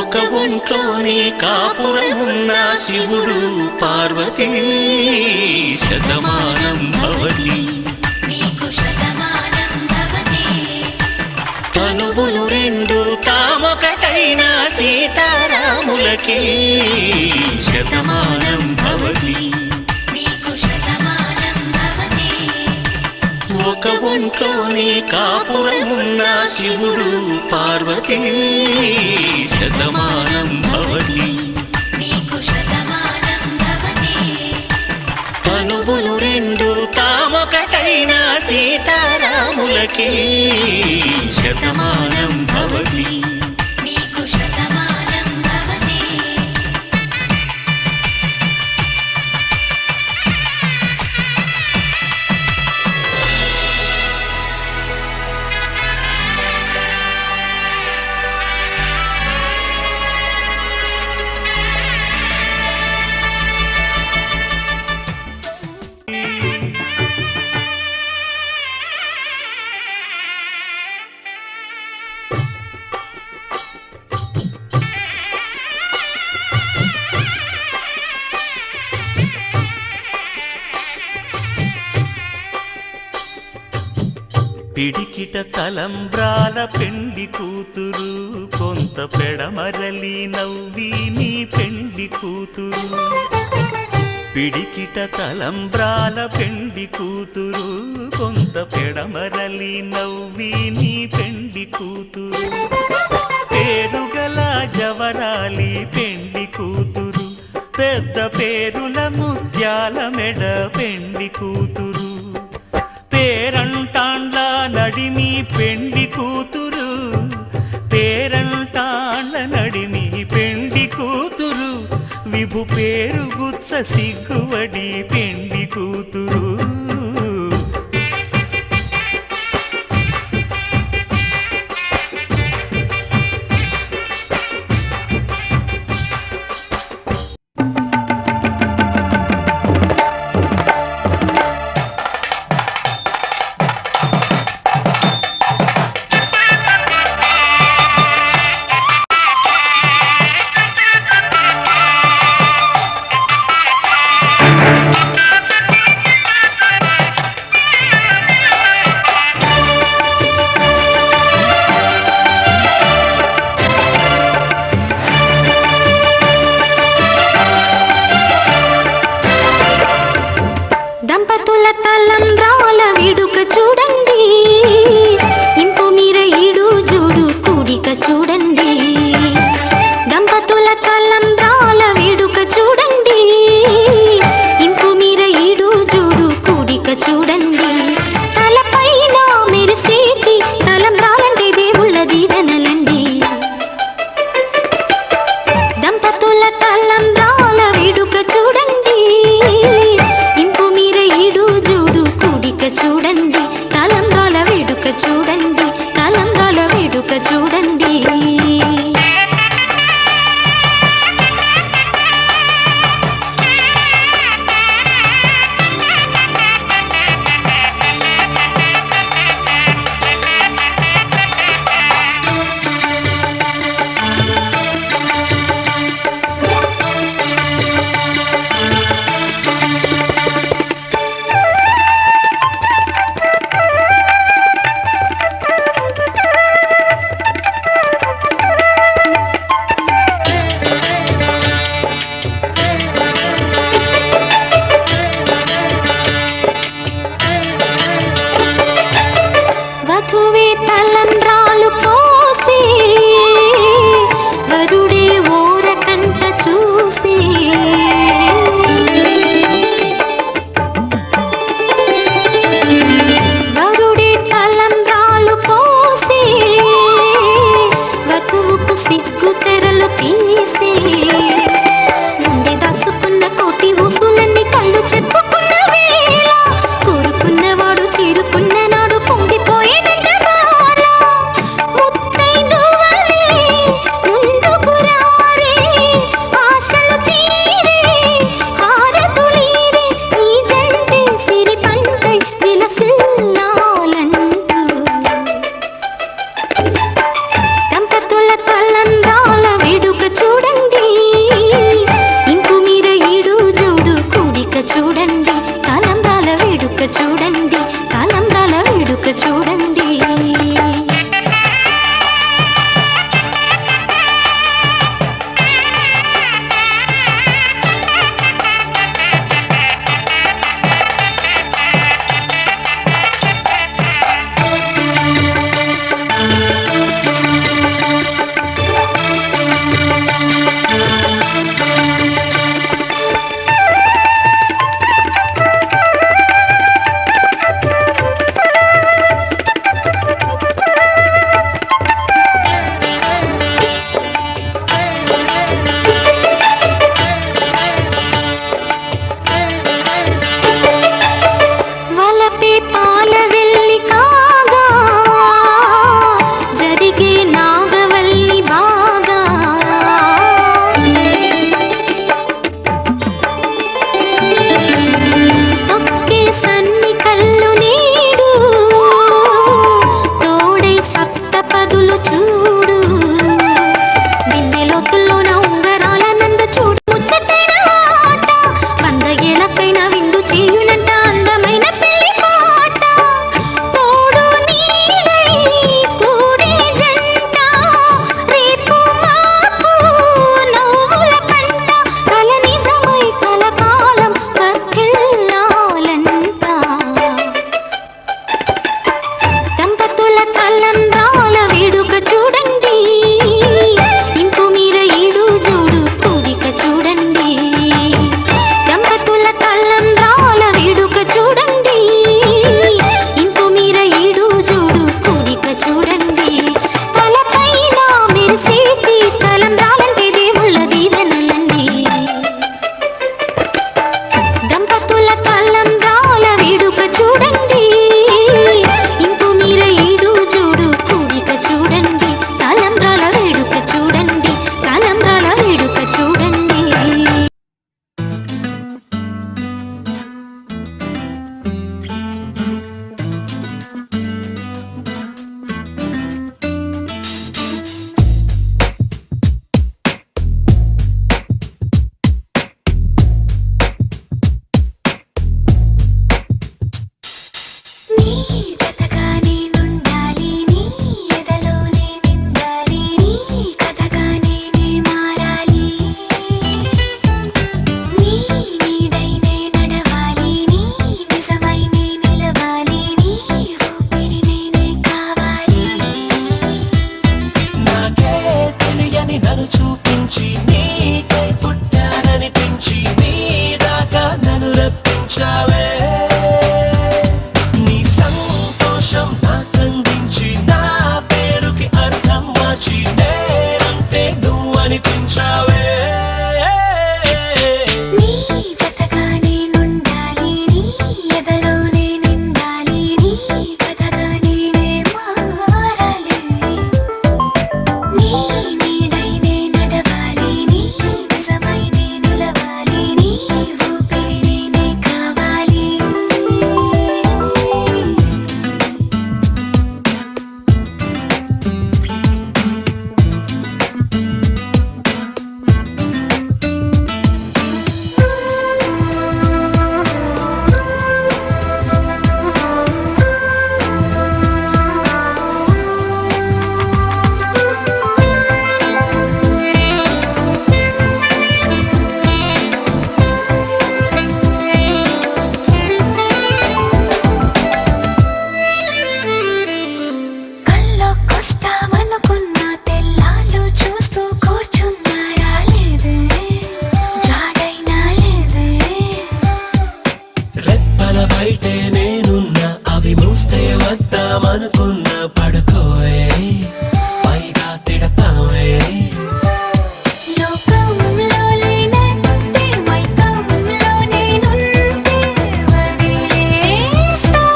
ఒక ఒంట్లోనే కాపురమున్న శివుడు పార్వతీ శతమానం భవతి. తనువులు రెండు తామొకటైన సీతారాములకి శతమానం భవతి. ఒక ఒంట్లోనే కాపురమున్న శివుడు పార్వతీ శతమానం భవతి. తనువులు రెండు తామొకటైన సీతారాములకి శతమానం భవతి. పిడికిట తలంబ్రాల పెండి కూతురు కొంత పెడమరలి నవ్వి నీ పెండి కూతురు. పిడికిట తలంబ్రాల పెండి కూతురు కొంత పెడమరలి నవ్వి నీ పెండి కూతురు. పేరుగల జవరాలి పెండి కూతురు పెద్ద పేరుల ముత్యాల మెడ పెండి కూతురు. పేరంటాండ్ల నడిమి పెండి కూతురు పేరంటాండ్ల నడిమి పెండి కూతురు. విభు పేరు గుత్స సిగ్గువడి పెండి కూతురు. దంపతుల తలంబ్రాల వేడుక చూడండి, ఇంపు మీర ఈడు జోడు కూడిక చూడండి. దంపతుల తలంబ్రాల వేడుక చూడండి, ఇంపు మీర ఈడు జోడు కూడిక చూడండి. తలపైన మెరిసేటి తలంబ్రాలంటే దేవుళ్ళ దీవెనలండి. దంపతుల తలంబ్రాల వేడుక చూడండి, ఇంపు మీర ఈడు జోడు కూడిక చూడండి. తలంబ్రాల వేడుక చూడండి, తలంబ్రాల వేడుక చూడండి. వధువే తలంబ్రాలు పోసి, వరుడే ఓరకంట చూసి. వరుడే తలంబ్రాలు పోసి, వధువుకు సిగ్గు తెరలు తీసి. గుండె దాచుకున్న కోటి ఊసులన్నీ కళ్ళు చెప్పుకున్న వేళ, కోరుకున్నవాడు చేరుకున్న నాడు పొంగిపోయే చూడండి, తలంబ్రాల వేడుక చూడండి, తలంబ్రాల వేడుక చూడండి. వలపే పాల వెల్లి కాగా, జరిగే నాగవల్లి బాగా. తొక్కే సన్ని కళ్ళు నీడు, తోడై సప్తపదులు చూడు. బిందెలోతుల్లోన ఉంగరాల నందు చూడు ముచ్చటైన ఆట. 100 ఏళ్ళకైనా విందు చేయునంట అందమైన పెళ్లి పాట. తోడు నీడై కూడే జంట, రేపు మాపు నవ్వుల కంట. కల నిజమై కలకాలం వర్ధిల్లాలంట. దంపతుల తలంబ్రాల వేడుక చూడండి, ఇంపు మీర ఈడు నీకై పుట్టాననిపించి నీ దాకా నన్ను రప్పించావే నీ సంతోషం నాకందించి నా పేరుకి అర్థం మార్చి నేనంటే నువ్వు అనిపించావే నీ జతగా నేనుండాలి నీ ఎదలోనే నిండాలి నీ కథగా నేనే మారాలి నీ నీడై నే నడవాలి నీ నిజమై నే నిలవాలి నీ ఊపిరి నేనే కావాలి కల్లోకొస్తావనుకున్న తెల్లాళ్ళు చూస్తూ కూర్చున్నారా లేదే జాడైనా లేదే రెప్పల బయటే నేనున్నా అవి మూస్తే వద్దామనుకున్నా పడుకోవే పైగా తిడతావే లోకంలో లేనంటే మైకంలో నేనుంటే వదిలేస్తావా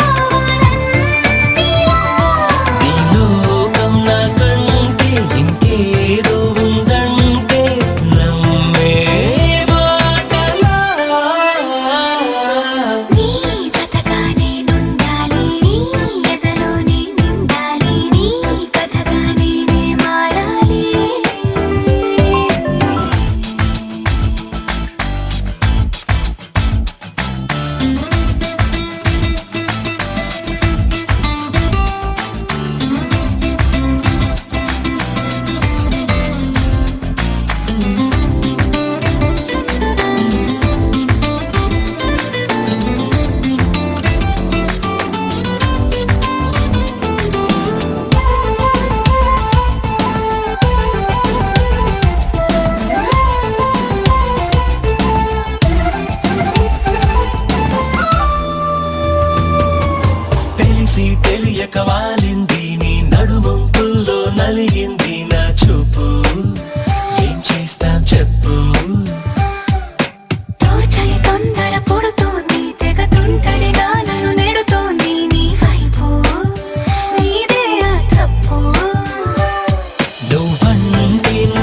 నన్నిలా నీ లోకం నాకంటే ఇంకేదో ఉందంటే నమ్మే మాటలా నీ జతగా నేనుండాలి నీ ఎదలోనే నిండాలి నీ కథగా నేనే మారాలి తెలిసి తెలియక వాలింది నీ నడుమంపుల్లో నలిగింది నా చూపు ఏం చేస్తాం చెప్పు తోచని తొందర పుడుతోంది తెగ తుంటరిగా నన్ను నెడుతోంది నీ వైపు నీదే ఆ తప్పు నువ్వంటూ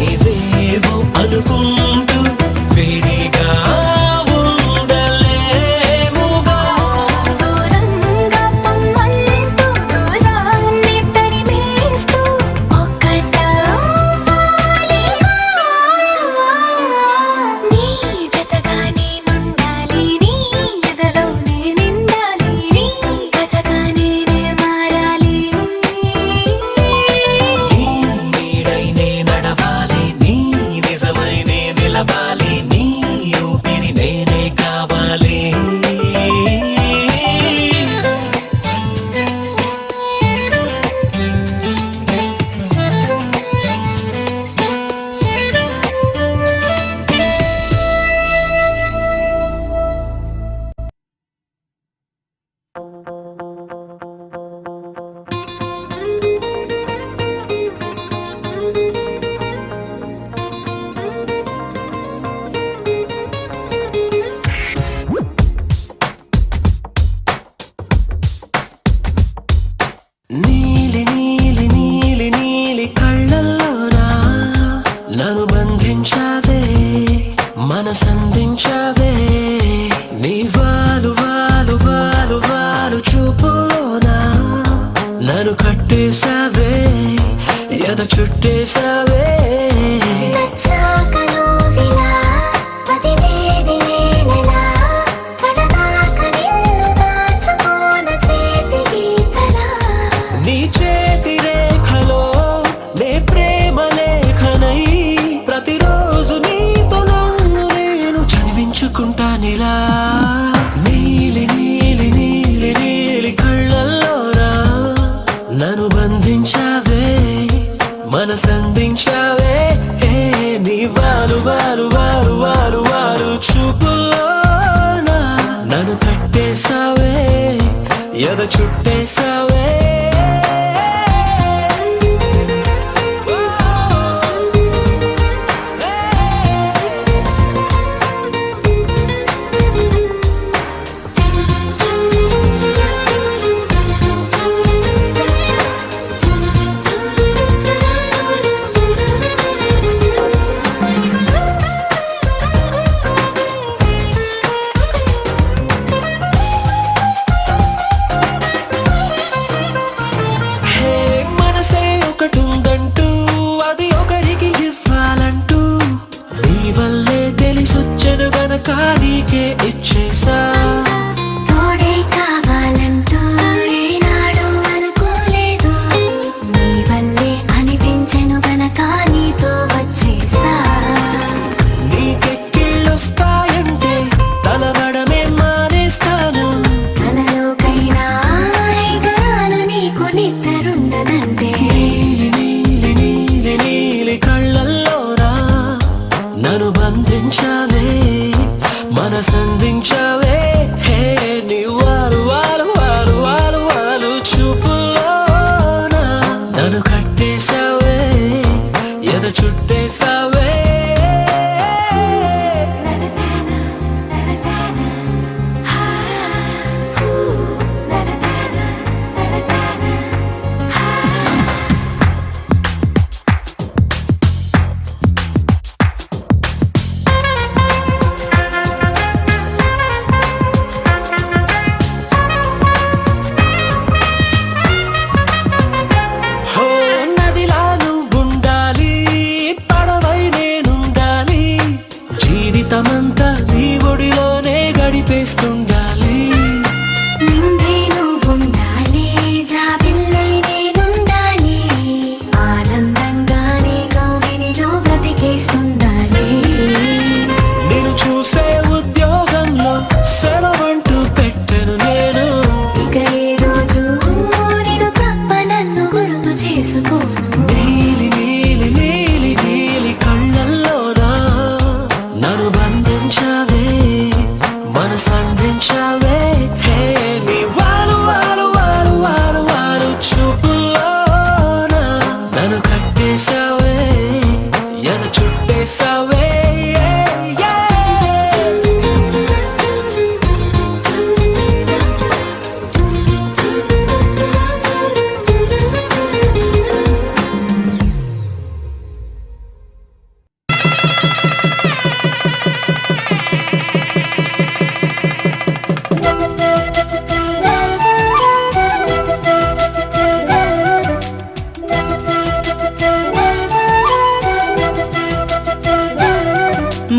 ఏవేవో అనుకుంటూ వేడిగా ఉండలేముగా దూరంగా పొమ్మంటూ దూరాన్ని తరిమేస్తూ ఒక్కటవ్వాలి నీ జతగా నేనుండాలి నీ ఎదలోనే నిండాలి నీ కథగా నేనే మారాలి నీ నీడై నే నడవాలి నీ నిజమై నే నిలవాలి నీ ఊపిరి నేనే కావాలి నీలి నీలి నీలి నీలి కళ్ళల్లోనా నన్ను బంధించావే మనసందించావే నీ వాలు వాలు వాలు వాలు చూపులోనా నన్ను కట్టేశావే ఎద చుట్టేశావే నచ్చాక నువ్విలా వదిలేది నేనెలా కడదాక నిన్ను దాచుకోన చేతి గీతలా నీ చేతి రేఖలో నే ప్రేమ లేఖనై ప్రతిరోజు నీతో నన్ను నేను చదివించుకుంటానిలా నీలి నీలి నీలి నీలి కళ్ళల్లోనా నన్ను బంధించావే మనసందించావే అందించావే మనసందించావే హే నీ వారు వారు వారు వారు వారు చూపులోన నన్ను కట్టేశావే ఎద చుట్టేశావే జీవితమంతా నీ ఒడిలోనే గడిపేస్తుండాలి నిండే నువ్వుండాలి జాబిల్లై నేనుండాలి ఆనందంగానే కౌగిలిలో బ్రతికేస్తుండాలి నేను చూసే ఉద్యోగంలో సెలవంటూ పెట్టను నేను ఇక ఏ రోజు నేను తప్ప నన్ను గుర్తు చేసుకోను నీలి నీలి నీలి నీలి కళ్ళల్లోనా నన్ను బంధించావే మనసందించావే హే నీ వారు వారు వారు వారు వారు చూపులోన నన్ను కట్టేశావే ఎద చుట్టేశావే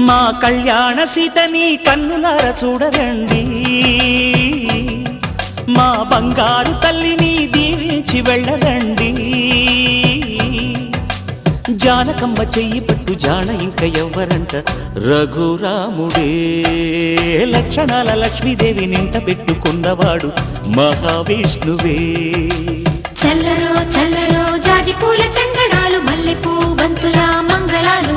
మా కళ్యాణ సీతని కన్నులార చూడరండి మా బంగారు తల్లిని దీవించి వెళ్ళరండి జానకమ్మ చెయ్యి పట్టు జాన ఇంక ఎవ్వరంట రఘురాముడే లక్షణాల లక్ష్మీదేవి నింట పెట్టుకున్నవాడు మహావిష్ణువే చల్లరో చల్లరో జాజి పూల చందనాలు మల్లెపూ బంతుల మంగళాలు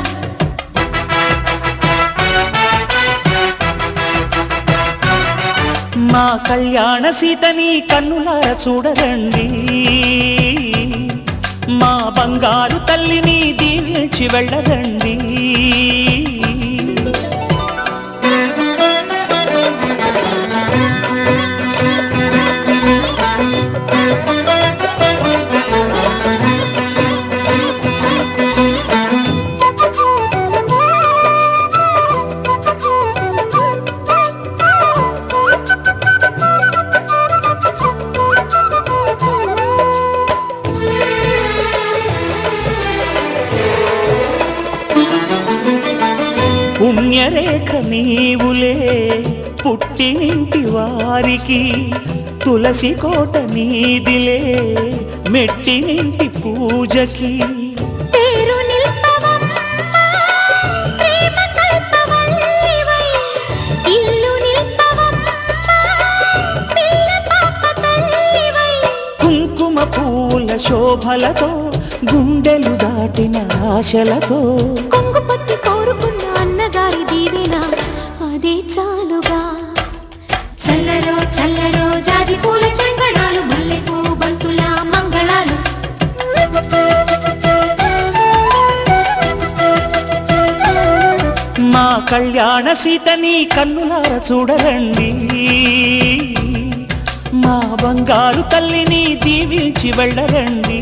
మా కళ్యాణ సీతని కన్నులార చూడరండి మా బంగారు తల్లిని దీవించి వెళ్ళరండి పుణ్యరేఖ నీవులే పుట్టినింటి వారికి తులసి కోట నీదిలే మెట్టినింటి పూజకి పేరు నిల్పవమ్మా ప్రేమ కల్పవల్లివై ఇల్లు నిల్పవమ్మా పిల్ల పాప తల్లివై కుంకుమ పూల శోభలతో గుండెలు దాటిన ఆశలతో కొంగు పట్టి కోరుకున్న అన్నగారి దీవెన అదే చాలుగా చల్లరో చల్లరో జాజి పూల చంగడాలు మల్లెపూ బంతుల మంగళాలు మా కళ్యాణ సీతని కన్నులార చూడరండి మా బంగారు తల్లిని దీవించి వెళ్ళరండి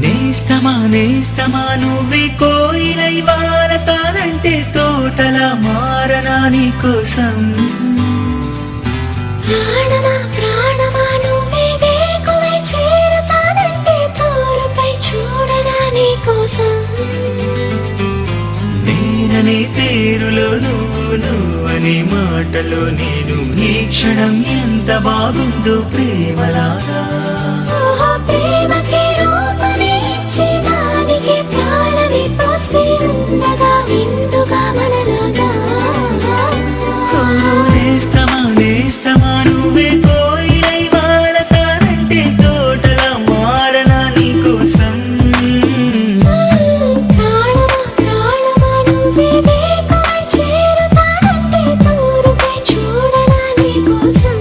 నేస్తమా నేస్తమా నువ్వే కోయిలై వారతానంటే కోసం ప్రాణమా ప్రాణమా నువ్వే వేకువై చేరుతానంటే తోరుపై చూడగా నీ కోసం నేననే పేరులో నువ్వని మాటలో నేను ఈ క్షణం ఎంత బాగుందో ప్రేమలాగా ఓహో ప్రేమకి రూపని ఇచ్చి దానికి ప్రాణమి పోస్తే ఉండగా విందుగా మనలాగా నేస్తమా నువ్వే కోయిలై వాడతానంటే తోటలా మారనా నీ కోసం ప్రాణమా ప్రాణమా నువ్వే వేకువై చేరుతానంటే తోరుపై చూడగా నీ కోసం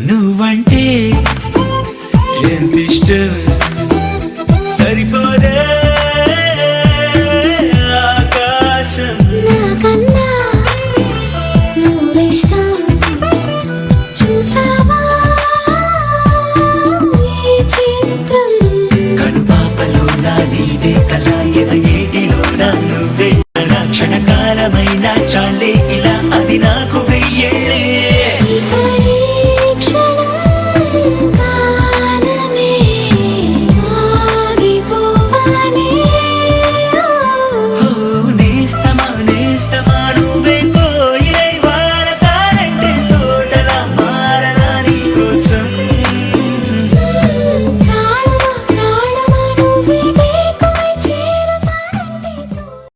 నువ్వంటే ఎంత ఇష్టం